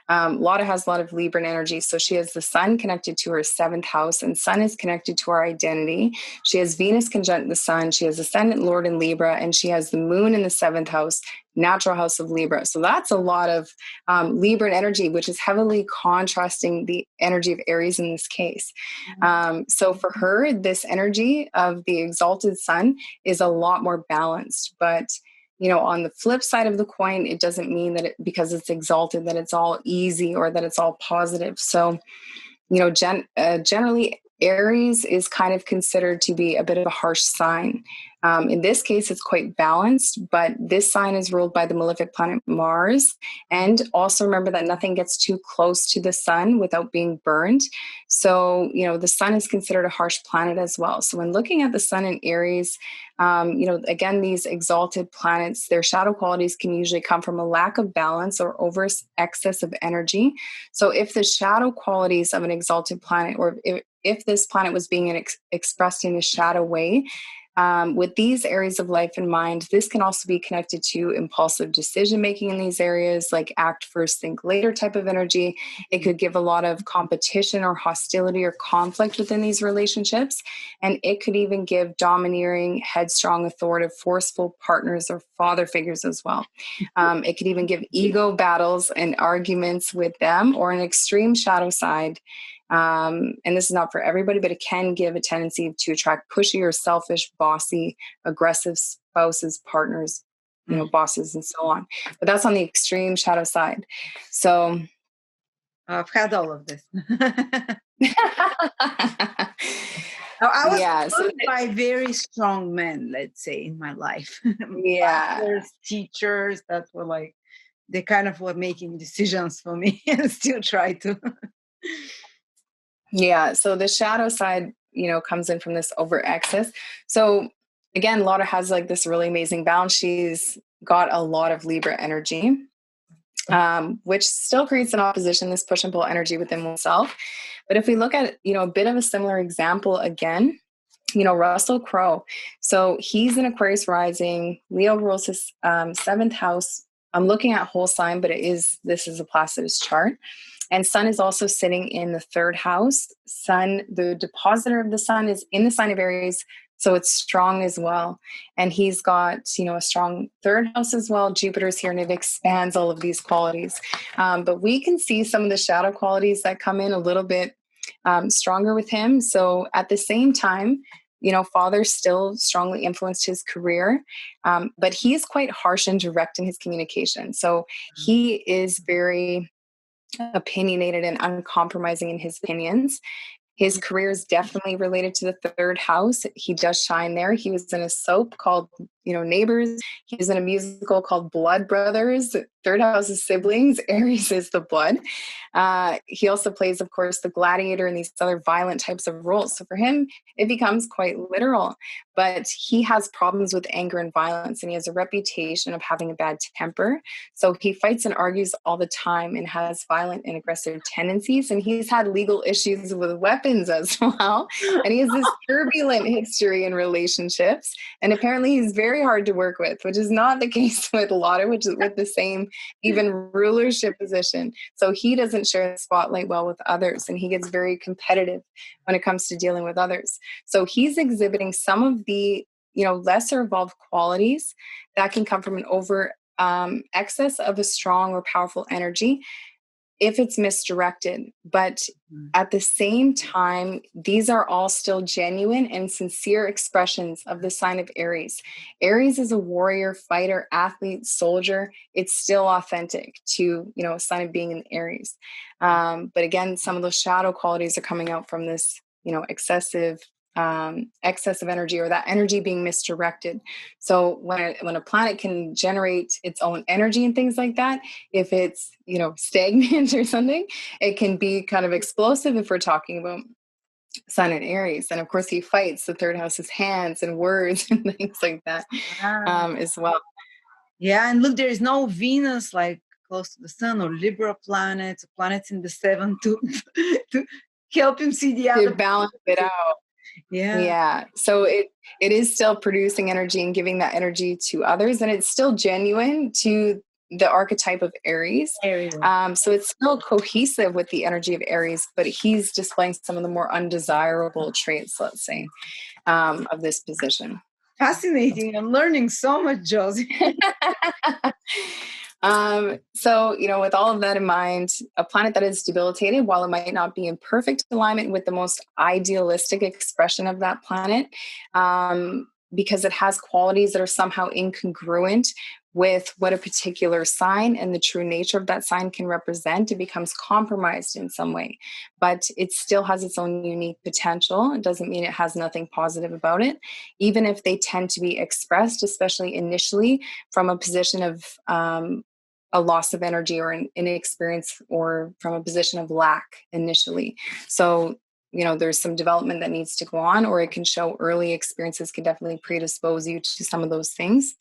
Lada has a lot of Libran energy. So she has the sun connected to her seventh house, and sun is connected to our identity. She has Venus conjunct the sun. She has ascendant Lord in Libra, and she has the moon in the seventh house, natural house of Libra. So that's a lot of Libran energy, which is heavily contrasting the energy of Aries in this case. So for her, this energy of the exalted sun is a lot more balanced. But on the flip side of the coin, it doesn't mean that because it's exalted, that it's all easy or that it's all positive. So, generally, Aries is kind of considered to be a bit of a harsh sign. In this case, it's quite balanced, but this sign is ruled by the malefic planet Mars. And also remember that nothing gets too close to the sun without being burned. So, the sun is considered a harsh planet as well. So when looking at the sun in Aries, again, these exalted planets, their shadow qualities can usually come from a lack of balance or over excess of energy. So if the shadow qualities of an exalted planet, or if this planet was being expressed in a shadow way, With these areas of life in mind, this can also be connected to impulsive decision making in these areas, like act first, think later type of energy. It could give a lot of competition or hostility or conflict within these relationships. And it could even give domineering, headstrong, authoritative, forceful partners or father figures as well. It could even give ego battles and arguments with them, or an extreme shadow side. And this is not for everybody, but it can give a tendency to attract pushy or selfish, bossy, aggressive spouses, partners, bosses, and so on. But that's on the extreme shadow side. So I've had all of this. I was surrounded by very strong men, let's say, in my life. Fathers, teachers that were like, they kind of were making decisions for me and still try to. Yeah. So the shadow side, comes in from this over excess. So again, Lada has like this really amazing balance. She's got a lot of Libra energy, which still creates an opposition, this push and pull energy within oneself. But if we look at, a bit of a similar example again, Russell Crowe. So he's in Aquarius rising. Leo rules his seventh house. I'm looking at whole sign, but this is a Placidus chart. And Sun is also sitting in the third house. Sun, the depositor of the Sun, is in the sign of Aries. So it's strong as well. And he's got, a strong third house as well. Jupiter's here and it expands all of these qualities. But we can see some of the shadow qualities that come in a little bit stronger with him. So at the same time, father still strongly influenced his career, but he is quite harsh and direct in his communication. So he is very opinionated and uncompromising in his opinions. His career is definitely related to the third house. He does shine there. He was in a soap called, Neighbors. He was in a musical called Blood Brothers. Third house is siblings. Aries is the blood. He also plays, of course, the gladiator and these other violent types of roles. So for him, it becomes quite literal. But he has problems with anger and violence, and he has a reputation of having a bad temper. So he fights and argues all the time and has violent and aggressive tendencies. And he's had legal issues with weapons as well. And he has this turbulent history in relationships. And apparently he's very hard to work with, which is not the case with Lada, which is with the same even rulership position. So he doesn't share the spotlight well with others, and he gets very competitive when it comes to dealing with others. So he's exhibiting some of the, lesser evolved qualities that can come from an over excess of a strong or powerful energy if it's misdirected. But at the same time, these are all still genuine and sincere expressions of the sign of Aries. Aries is a warrior, fighter, athlete, soldier. It's still authentic to, a sign of being in Aries. But again, some of those shadow qualities are coming out from this, excessive energy, or that energy being misdirected. So when a planet can generate its own energy and things like that, if it's stagnant or something, it can be kind of explosive if we're talking about Sun and Aries. And of course he fights the third house's hands and words and things like that as well. Yeah, and look, there is no Venus like close to the Sun or Libra planets in the seventh to help him see the other, to balance it out. Yeah. So it is still producing energy and giving that energy to others, and it's still genuine to the archetype of Aries. So it's still cohesive with the energy of Aries, but he's displaying some of the more undesirable traits, let's say, of this position. Fascinating. I'm learning so much, Josie. So, with all of that in mind, a planet that is debilitated, while it might not be in perfect alignment with the most idealistic expression of that planet, because it has qualities that are somehow incongruent with what a particular sign and the true nature of that sign can represent, it becomes compromised in some way. But it still has its own unique potential. It doesn't mean it has nothing positive about it, even if they tend to be expressed, especially initially, from a position of a loss of energy or an inexperience, or from a position of lack initially. So, there's some development that needs to go on, or it can show early experiences can definitely predispose you to some of those things.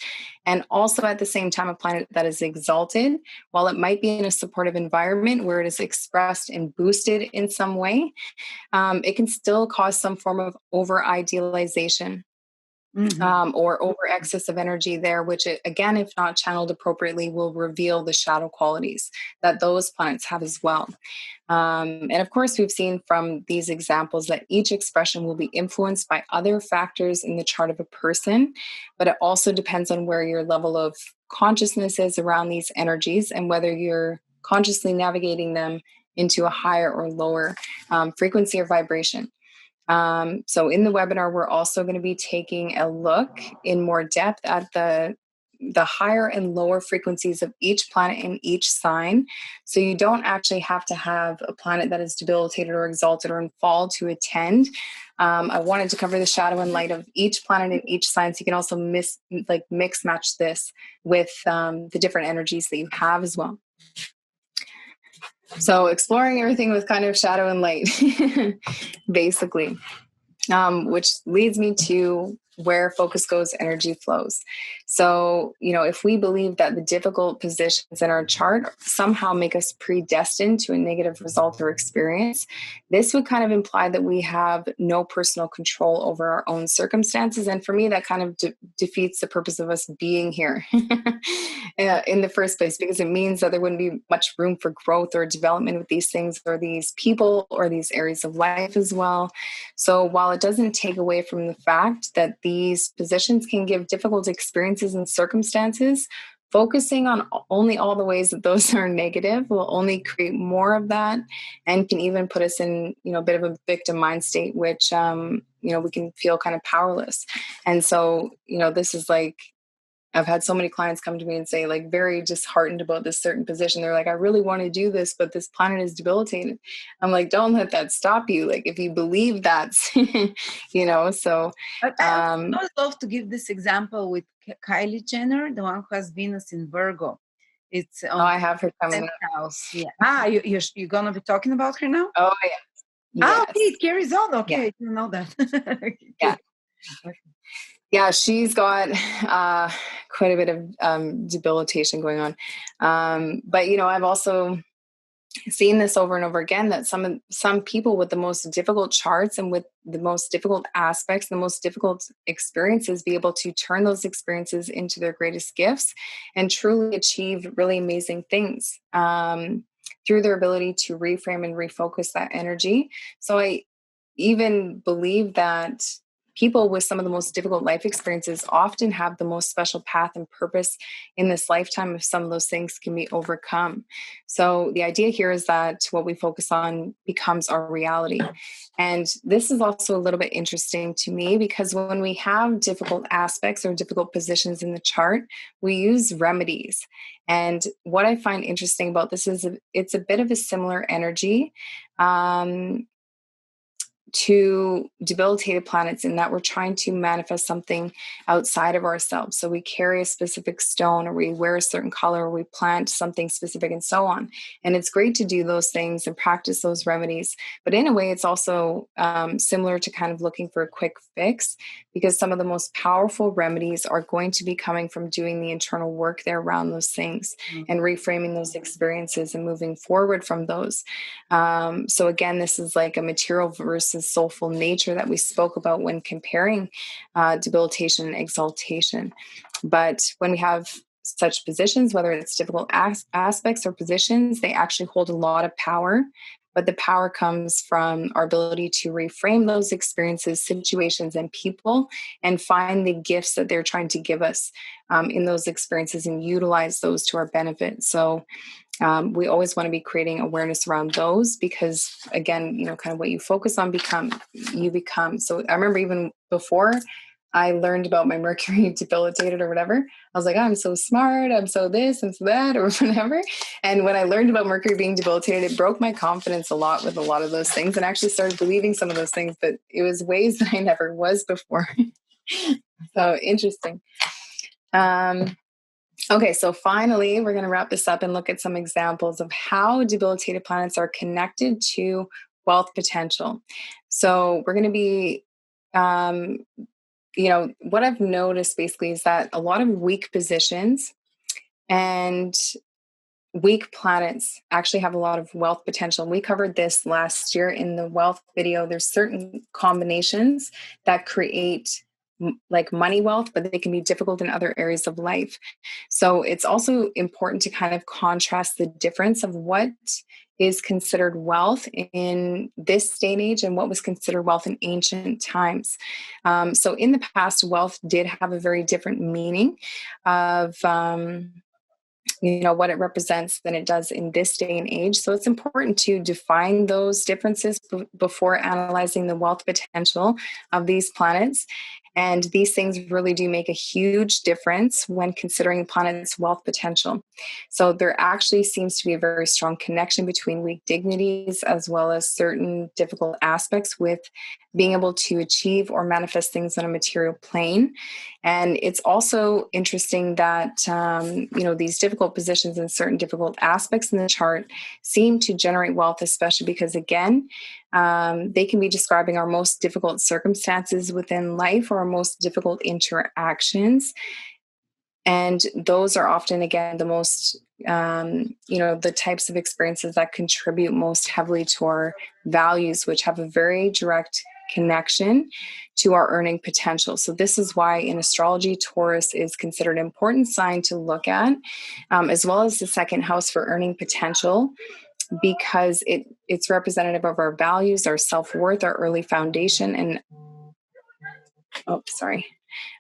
And also at the same time, a planet that is exalted, while it might be in a supportive environment where it is expressed and boosted in some way, it can still cause some form of over idealization. or over excess of energy there, which again, if not channeled appropriately, will reveal the shadow qualities that those planets have as well. And of course, we've seen from these examples that each expression will be influenced by other factors in the chart of a person, but it also depends on where your level of consciousness is around these energies and whether you're consciously navigating them into a higher or lower frequency or vibration. So in the webinar, we're also going to be taking a look in more depth at the higher and lower frequencies of each planet in each sign. So you don't actually have to have a planet that is debilitated or exalted or in fall to attend. I wanted to cover the shadow and light of each planet in each sign, so you can also mix match this with the different energies that you have as well. So exploring everything with kind of shadow and light, basically, which leads me to where focus goes, energy flows. So, if we believe that the difficult positions in our chart somehow make us predestined to a negative result or experience, this would kind of imply that we have no personal control over our own circumstances. And for me, that kind of defeats the purpose of us being here in the first place, because it means that there wouldn't be much room for growth or development with these things or these people or these areas of life as well. So while it doesn't take away from the fact that these positions can give difficult experiences and circumstances, focusing on only all the ways that those are negative will only create more of that and can even put us in, a bit of a victim mind state, which, we can feel kind of powerless. And so, this is like, I've had so many clients come to me and say, like, very disheartened about this certain position. They're like, I really want to do this, but this planet is debilitated. I'm like, don't let that stop you. Like, if you believe that, so. I would love to give this example with Kylie Jenner, the one who has Venus in Virgo. It's on I have her coming house. Yeah. You're going to be talking about her now? Oh, yeah. Yes. Okay, it carries on. Okay, yeah. I didn't know that. Yeah. Okay. Yeah, she's got quite a bit of debilitation going on. But, I've also seen this over and over again, that some people with the most difficult charts and with the most difficult aspects, the most difficult experiences, be able to turn those experiences into their greatest gifts and truly achieve really amazing things through their ability to reframe and refocus that energy. So I even believe that people with some of the most difficult life experiences often have the most special path and purpose in this lifetime if some of those things can be overcome. So the idea here is that what we focus on becomes our reality. And this is also a little bit interesting to me, because when we have difficult aspects or difficult positions in the chart, we use remedies. And what I find interesting about this is it's a bit of a similar energy to debilitated planets, in that we're trying to manifest something outside of ourselves. So we carry a specific stone, or we wear a certain color, or we plant something specific, and so on. And it's great to do those things and practice those remedies. But in a way, it's also similar to kind of looking for a quick fix, because some of the most powerful remedies are going to be coming from doing the internal work there around those things and reframing those experiences and moving forward from those. So again, this is like a material versus soulful nature that we spoke about when comparing debilitation and exaltation. But when we have such positions, whether it's difficult aspects or positions, they actually hold a lot of power. But the power comes from our ability to reframe those experiences, situations, and people, and find the gifts that they're trying to give us in those experiences and utilize those to our benefit. So we always want to be creating awareness around those, because again, kind of what you focus on you become. So I remember even before I learned about my mercury debilitated or whatever, I was like, oh, I'm so smart, I'm so this and so that, or whatever. And when I learned about mercury being debilitated, it broke my confidence a lot with a lot of those things, and actually started believing some of those things, but it was ways that I never was before. So interesting. Okay, so finally, we're going to wrap this up and look at some examples of how debilitated planets are connected to wealth potential. So we're going to be, what I've noticed basically is that a lot of weak positions and weak planets actually have a lot of wealth potential. We covered this last year in the wealth video. There's certain combinations that create like money wealth, but they can be difficult in other areas of life. So it's also important to kind of contrast the difference of what is considered wealth in this day and age and what was considered wealth in ancient times. So in the past, wealth did have a very different meaning of what it represents than it does in this day and age. So it's important to define those differences before analyzing the wealth potential of these planets. And these things really do make a huge difference when considering planets' wealth potential. So there actually seems to be a very strong connection between weak dignities as well as certain difficult aspects with being able to achieve or manifest things on a material plane. And it's also interesting that, these difficult positions and certain difficult aspects in the chart seem to generate wealth, especially because, again, they can be describing our most difficult circumstances within life or our most difficult interactions. And those are often, again, the most, the types of experiences that contribute most heavily to our values, which have a very direct connection to our earning potential. So this is why in astrology, Taurus is considered an important sign to look at, as well as the second house for earning potential, because it's representative of our values, our self-worth, our early foundation, and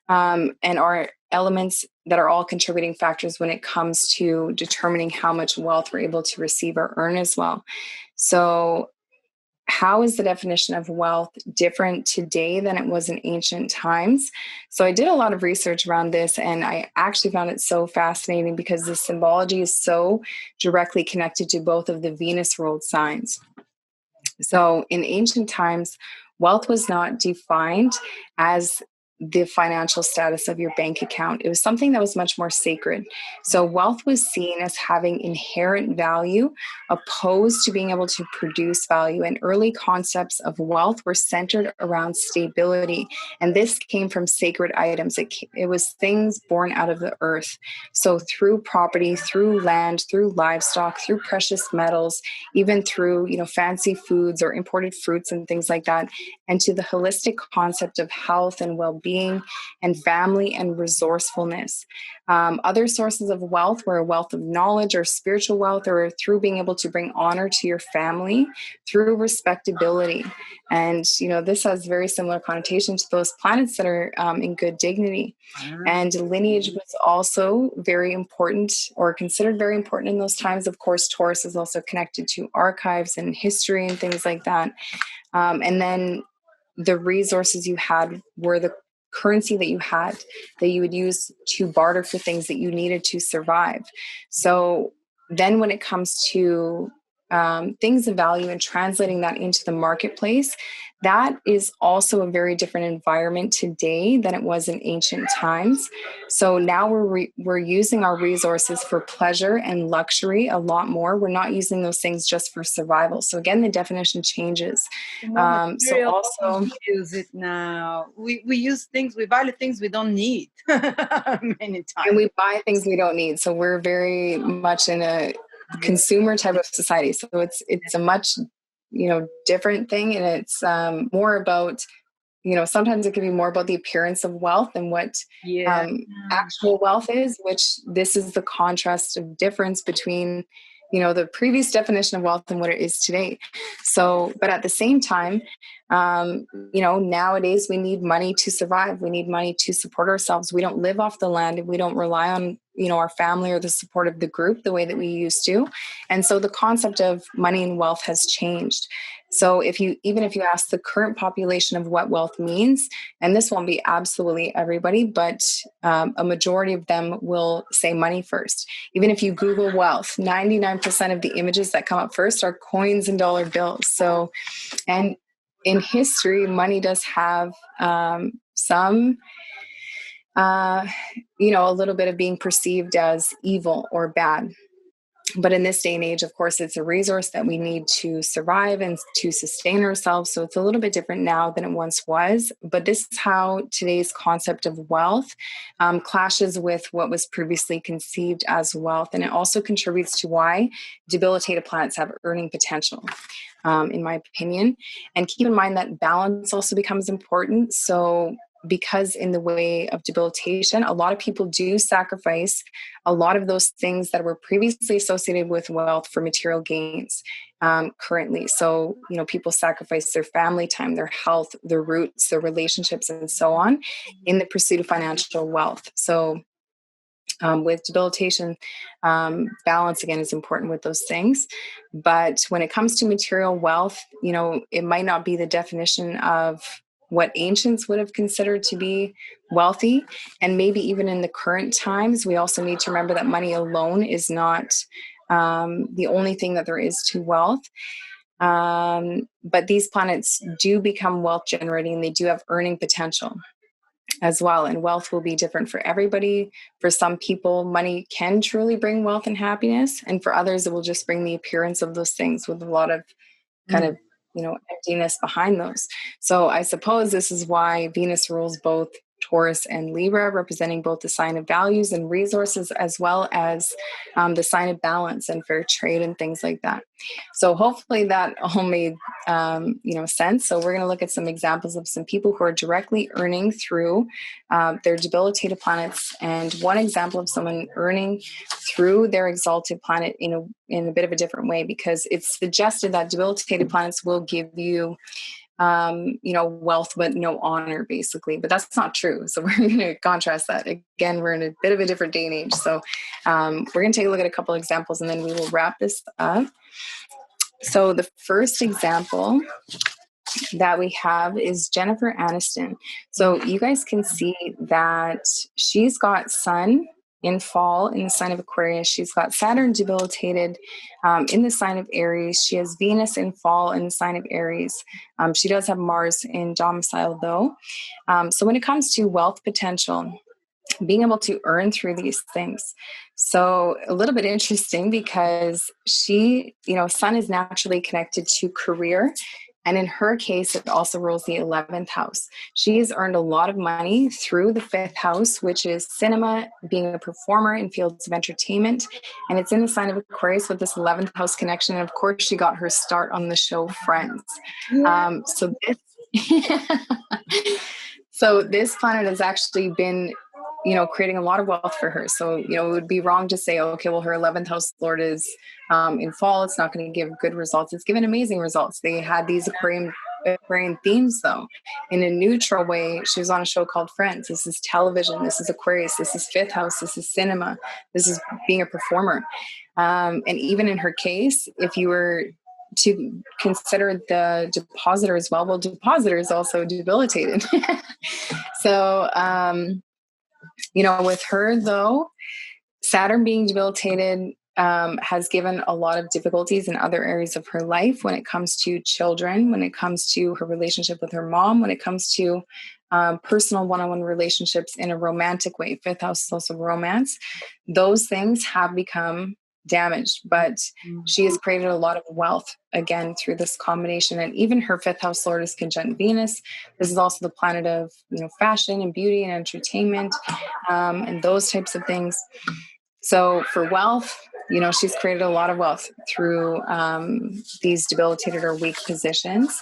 and our elements that are all contributing factors when it comes to determining how much wealth we're able to receive or earn as well. So how is the definition of wealth different today than it was in ancient times? So I did a lot of research around this, and I actually found it so fascinating because the symbology is so directly connected to both of the Venus ruled signs. So in ancient times, wealth was not defined as the financial status of your bank account. It was something that was much more sacred. So wealth was seen as having inherent value opposed to being able to produce value. And early concepts of wealth were centered around stability. And this came from sacred items. It was things born out of the earth. So through property, through land, through livestock, through precious metals, even through, fancy foods or imported fruits and things like that, and to the holistic concept of health and well-being and family and resourcefulness. Other sources of wealth were a wealth of knowledge or spiritual wealth, or through being able to bring honor to your family through respectability. And, this has very similar connotation to those planets that are in good dignity. And lineage was also very important, or considered very important in those times. Of course, Taurus is also connected to archives and history and things like that. And then the resources you had were the currency that you would use to barter for things that you needed to survive. So then when it comes to things of value and translating that into the marketplace, that is also a very different environment today than it was in ancient times. So now we're using our resources for pleasure and luxury a lot more. We're not using those things just for survival. So again, the definition changes. So also we use it now. We use things, we value things we don't need many times. And we buy things we don't need. So we're very much in a consumer type of society. So it's a much different thing, and it's more about sometimes it can be more about the appearance of wealth than what actual wealth is, which this is the contrast of difference between the previous definition of wealth and what it is today. So, but at the same time, nowadays we need money to survive. We need money to support ourselves. We don't live off the land, and we don't rely on, our family or the support of the group the way that we used to. And so the concept of money and wealth has changed. So even if you ask the current population of what wealth means, and this won't be absolutely everybody, but a majority of them will say money first. Even if you Google wealth, 99% of the images that come up first are coins and dollar bills. So, and in history, money does have some, a little bit of being perceived as evil or bad. But in this day and age, of course, it's a resource that we need to survive and to sustain ourselves. So it's a little bit different now than it once was. But this is how today's concept of wealth clashes with what was previously conceived as wealth. And it also contributes to why debilitated planets have earning potential, in my opinion. And keep in mind that balance also becomes important. So because in the way of debilitation, a lot of people do sacrifice a lot of those things that were previously associated with wealth for material gains currently. So, people sacrifice their family time, their health, their roots, their relationships, and so on in the pursuit of financial wealth. So, with debilitation, balance again is important with those things. But when it comes to material wealth, it might not be the definition of what ancients would have considered to be wealthy. And maybe even in the current times, we also need to remember that money alone is not the only thing that there is to wealth. But these planets do become wealth generating. They do have earning potential as well. And wealth will be different for everybody. For some people, money can truly bring wealth and happiness. And for others, it will just bring the appearance of those things with a lot of kind of, emptiness behind those. So I suppose this is why Venus rules both Taurus and Libra, representing both the sign of values and resources, as well as the sign of balance and fair trade and things like that. So hopefully that all made sense. So we're going to look at some examples of some people who are directly earning through their debilitated planets, and one example of someone earning through their exalted planet in a bit of a different way, because it's suggested that debilitated planets will give you wealth, but no honor, basically. But that's not true. So we're going to contrast that. Again, we're in a bit of a different day and age. So we're going to take a look at a couple examples, and then we will wrap this up. So the first example that we have is Jennifer Aniston. So you guys can see that she's got Sun in fall in the sign of Aquarius. She's got Saturn debilitated in the sign of Aries. She has Venus in fall in the sign of Aries. She does have Mars in domicile though. So when it comes to wealth potential, being able to earn through these things. So a little bit interesting because she, Sun is naturally connected to career. And in her case, it also rules the 11th house. She has earned a lot of money through the 5th house, which is cinema, being a performer in fields of entertainment. And it's in the sign of Aquarius with this 11th house connection. And of course, she got her start on the show Friends. Yeah. So this planet has actually been creating a lot of wealth for her. So, it would be wrong to say, okay, well, her 11th house lord is in fall. It's not going to give good results. It's given amazing results. They had these Aquarian themes, though, in a neutral way. She was on a show called Friends. This is television. This is Aquarius. This is 5th house. This is cinema. This is being a performer. And even in her case, if you were to consider the depositor as well, depositor is also debilitated. So, with her, though, Saturn being debilitated has given a lot of difficulties in other areas of her life when it comes to children, when it comes to her relationship with her mom, when it comes to personal one-on-one relationships in a romantic way. 5th house is also romance. Those things have become damaged, but she has created a lot of wealth again through this combination. And even her 5th house lord is conjunct Venus. This is also the planet of fashion and beauty and entertainment and those types of things. So for wealth, she's created a lot of wealth through these debilitated or weak positions.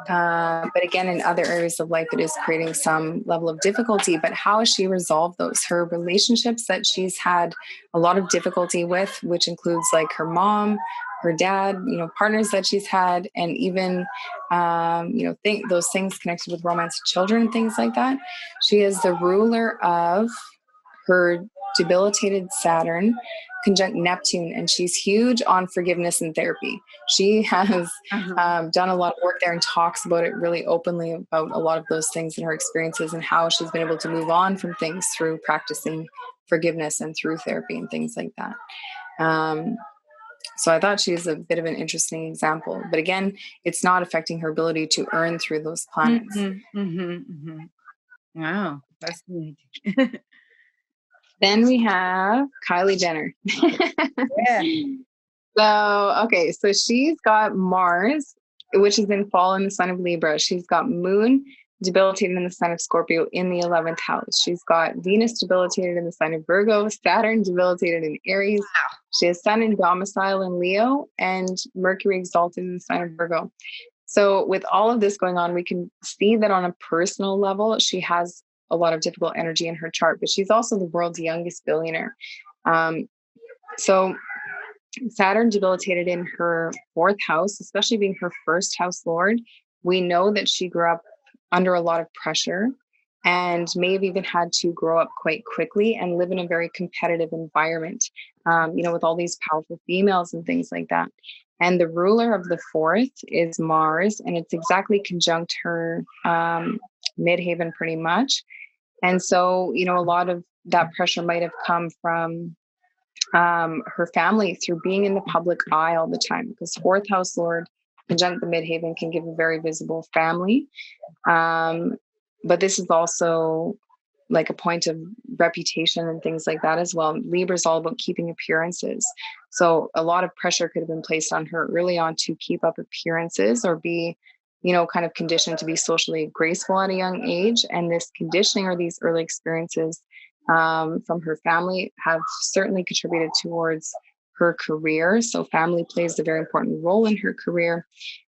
But again, in other areas of life, it is creating some level of difficulty. But how has she resolved those? Her relationships that she's had a lot of difficulty with, which includes like her mom, her dad, partners that she's had, and even, those things connected with romance, children, things like that. She is the ruler of her debilitated Saturn conjunct Neptune, and she's huge on forgiveness and therapy. She has done a lot of work there and talks about it really openly about a lot of those things in her experiences and how she's been able to move on from things through practicing forgiveness and through therapy and things like that. So I thought she's a bit of an interesting example, but again, it's not affecting her ability to earn through those planets. Wow, fascinating. Then we have Kylie Jenner. Yeah. So she's got Mars, which is in fall in the sign of Libra. She's got Moon debilitated in the sign of Scorpio in the 11th house. She's got Venus debilitated in the sign of Virgo, Saturn debilitated in Aries. She has Sun in domicile in Leo, and Mercury exalted in the sign of Virgo. So with all of this going on, we can see that on a personal level, she has a lot of difficult energy in her chart, but she's also the world's youngest billionaire. So Saturn debilitated in her fourth house, especially being her first house lord. We know that she grew up under a lot of pressure and may have even had to grow up quite quickly and live in a very competitive environment, with all these powerful females and things like that. And the ruler of the fourth is Mars, and it's exactly conjunct her midhaven pretty much. And so, a lot of that pressure might have come from her family through being in the public eye all the time, because fourth house lord conjunct the midhaven can give a very visible family. But this is also like a point of reputation and things like that as well. Libra is all about keeping appearances. So a lot of pressure could have been placed on her early on to keep up appearances or be, kind of conditioned to be socially graceful at a young age. And this conditioning or these early experiences from her family have certainly contributed towards her career. So family plays a very important role in her career.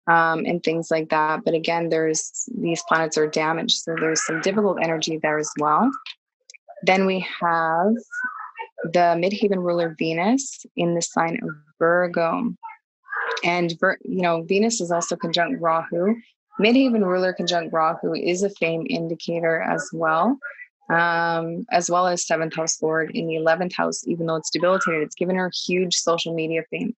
And things like that. But again, these planets are damaged. So there's some difficult energy there as well. Then we have the midhaven ruler Venus in the sign of Virgo. And, Venus is also conjunct Rahu. Midhaven ruler conjunct Rahu is a fame indicator as well as seventh house lord in the 11th house. Even though it's debilitated, it's given her huge social media fame.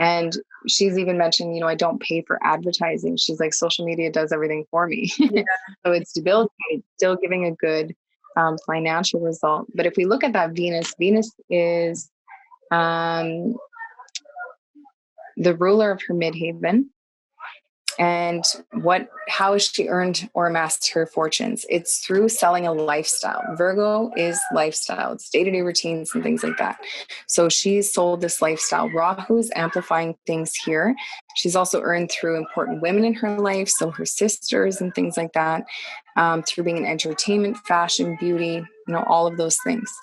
And she's even mentioned, I don't pay for advertising. She's like, social media does everything for me. Yeah. So it's debilitated, still giving a good financial result. But if we look at that Venus is the ruler of her midhaven. And how has she earned or amassed her fortunes? It's through selling a lifestyle. Virgo is lifestyle. It's day-to-day routines and things like that. So she's sold this lifestyle. Rahu is amplifying things here. She's also earned through important women in her life, so her sisters and things like that, through being in entertainment, fashion, beauty, all of those things.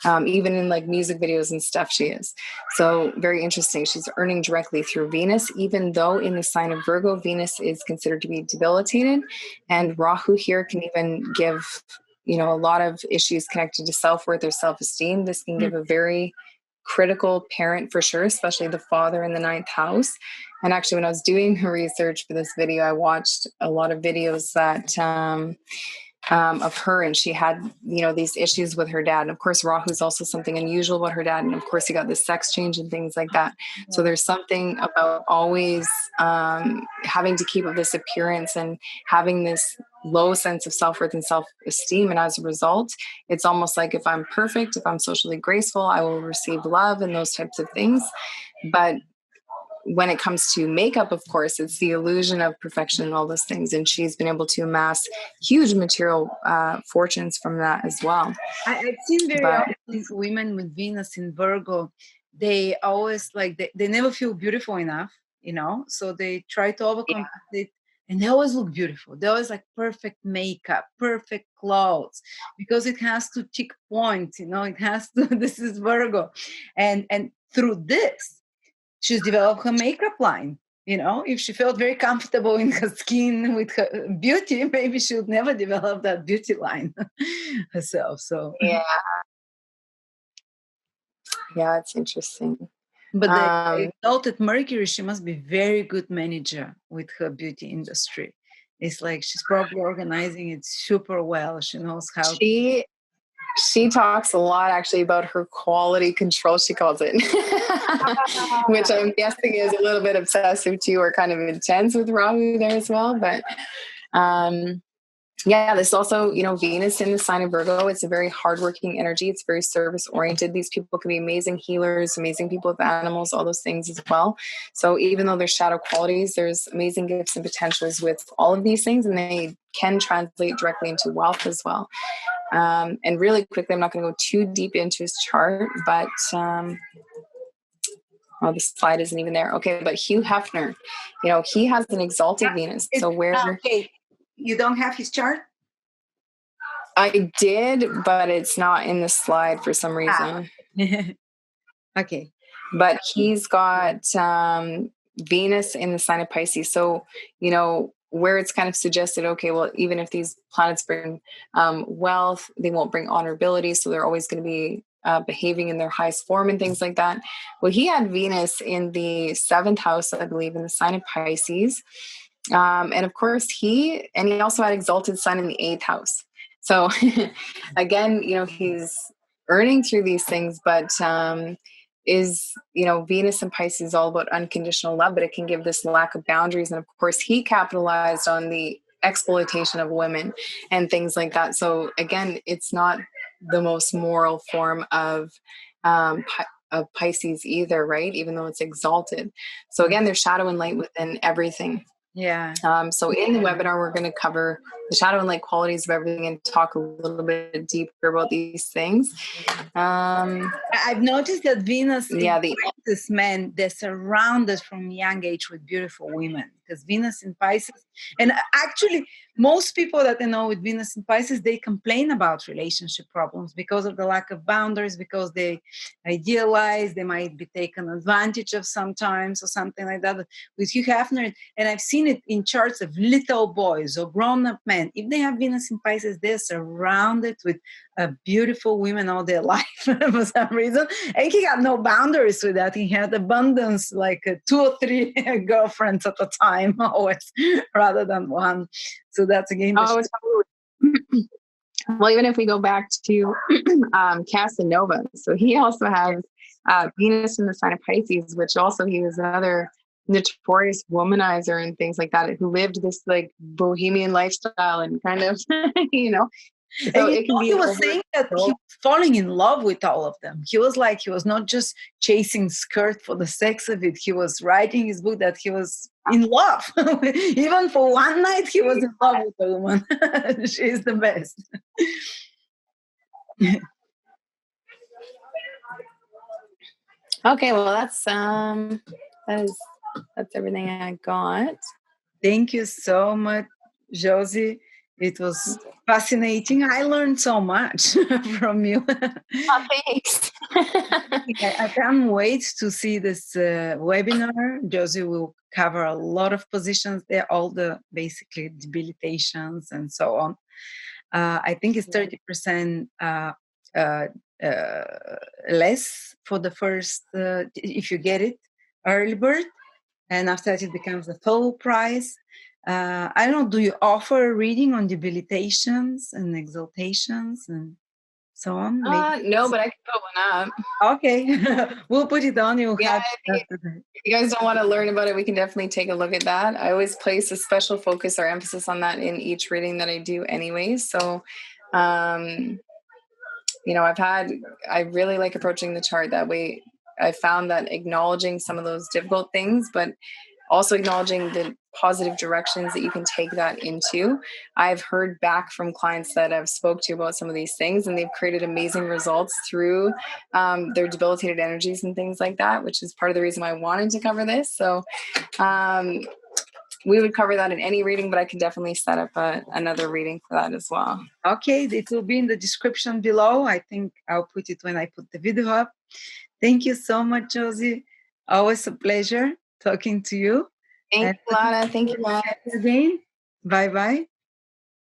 Even in like music videos and stuff, she is. So very interesting. She's earning directly through Venus, even though in the sign of Virgo, Venus is considered to be debilitated. And Rahu here can even give, a lot of issues connected to self-worth or self-esteem. This can give a very critical parent for sure, especially the father in the 9th house. And actually, when I was doing research for this video, I watched a lot of videos that of her, and she had, these issues with her dad. And of course, Rahu is also something unusual about her dad. And of course, he got this sex change and things like that. So there's something about always having to keep up this appearance and having this low sense of self-worth and self-esteem. And as a result, it's almost like if I'm perfect, if I'm socially graceful, I will receive love and those types of things. But when it comes to makeup, of course, it's the illusion of perfection and all those things. And she's been able to amass huge material fortunes from that as well. I've seen very often women with Venus in Virgo, they always they never feel beautiful enough, so they try to overcompensate. And they always look beautiful. They always like perfect makeup, perfect clothes, because it has to tick points, it has to, this is Virgo. And through this, she's developed her makeup line. If she felt very comfortable in her skin with her beauty, maybe she would never develop that beauty line herself. So yeah, it's interesting. But the exalted Mercury, she must be very good manager with her beauty industry. It's like she's probably organizing it super well. She knows how. She talks a lot actually about her quality control, she calls it, which I'm guessing is a little bit obsessive too, or kind of intense with Rahu there as well. But this also, Venus in the sign of Virgo, it's a very hardworking energy. It's very service oriented. These people can be amazing healers, amazing people with animals, all those things as well. So even though there's shadow qualities, there's amazing gifts and potentials with all of these things, and they can translate directly into wealth as well. And really quickly, I'm not going to go too deep into his chart, but the slide isn't even there. Okay, but Hugh Hefner, he has an exalted Venus. So okay, you don't have his chart? I did, but it's not in the slide for some reason. Okay. But he's got Venus in the sign of Pisces. So, where it's kind of suggested, okay, well, even if these planets bring wealth, they won't bring honorability. So they're always going to be behaving in their highest form and things like that. Well, he had Venus in the 7th house, I believe, in the sign of Pisces. And of course, he also had exalted sun in the 8th house. So again, he's earning through these things, but Venus and Pisces is all about unconditional love, but it can give this lack of boundaries. And of course, he capitalized on the exploitation of women and things like that. So again, it's not the most moral form of Pisces either, right? Even though it's exalted. So again, there's shadow and light within everything. Yeah. So in the webinar, we're going to cover the shadow and light qualities of everything and talk a little bit deeper about these things. I've noticed that Venus, Pisces men, they're surrounded from young age with beautiful women, because Venus in Pisces, and actually most people that I know with Venus in Pisces, they complain about relationship problems because of the lack of boundaries, because they idealize, they might be taken advantage of sometimes or something like that. With Hugh Hefner, and I've seen it in charts of little boys or grown-up men, if they have Venus in Pisces, they're surrounded with beautiful women all their life for some reason. And he had no boundaries with that. He had abundance, like 2 or 3 girlfriends at a time, always, rather than one. So that's again. Oh, totally. Well, even if we go back to Casanova, so he also has Venus in the sign of Pisces, which also he was another notorious womanizer and things like that, who lived this like bohemian lifestyle and kind of, So he was saying that he was falling in love with all of them. He was not just chasing skirt for the sex of it. He was writing his book that he was in love. Even for one night, he was in love with a woman. She's the best. Okay, well, that's everything I got. Thank you so much, Josie. It was fascinating. I learned so much from you. Oh, thanks. I can't wait to see this webinar. Josie will cover a lot of positions there, all the basically debilitations and so on. I think it's 30% less for the first, if you get it, early bird. And after that, it becomes the full price. I don't know, do you offer a reading on debilitations and exaltations and so on? No, but I can put one up. Okay. We'll put it on. If you guys don't want to learn about it, we can definitely take a look at that. I always place a special focus or emphasis on that in each reading that I do anyways. So, I really like approaching the chart that way. I found that acknowledging some of those difficult things, but also acknowledging the positive directions that you can take that into. I've heard back from clients that I've spoke to about some of these things, and they've created amazing results through their debilitated energies and things like that, which is part of the reason why I wanted to cover this. So we would cover that in any reading, but I can definitely set up another reading for that as well. Okay, it will be in the description below. I think I'll put it when I put the video up. Thank you so much, Josie. Always a pleasure talking to you. Thank you, Lada. Thank you, guys. Again. Bye-bye.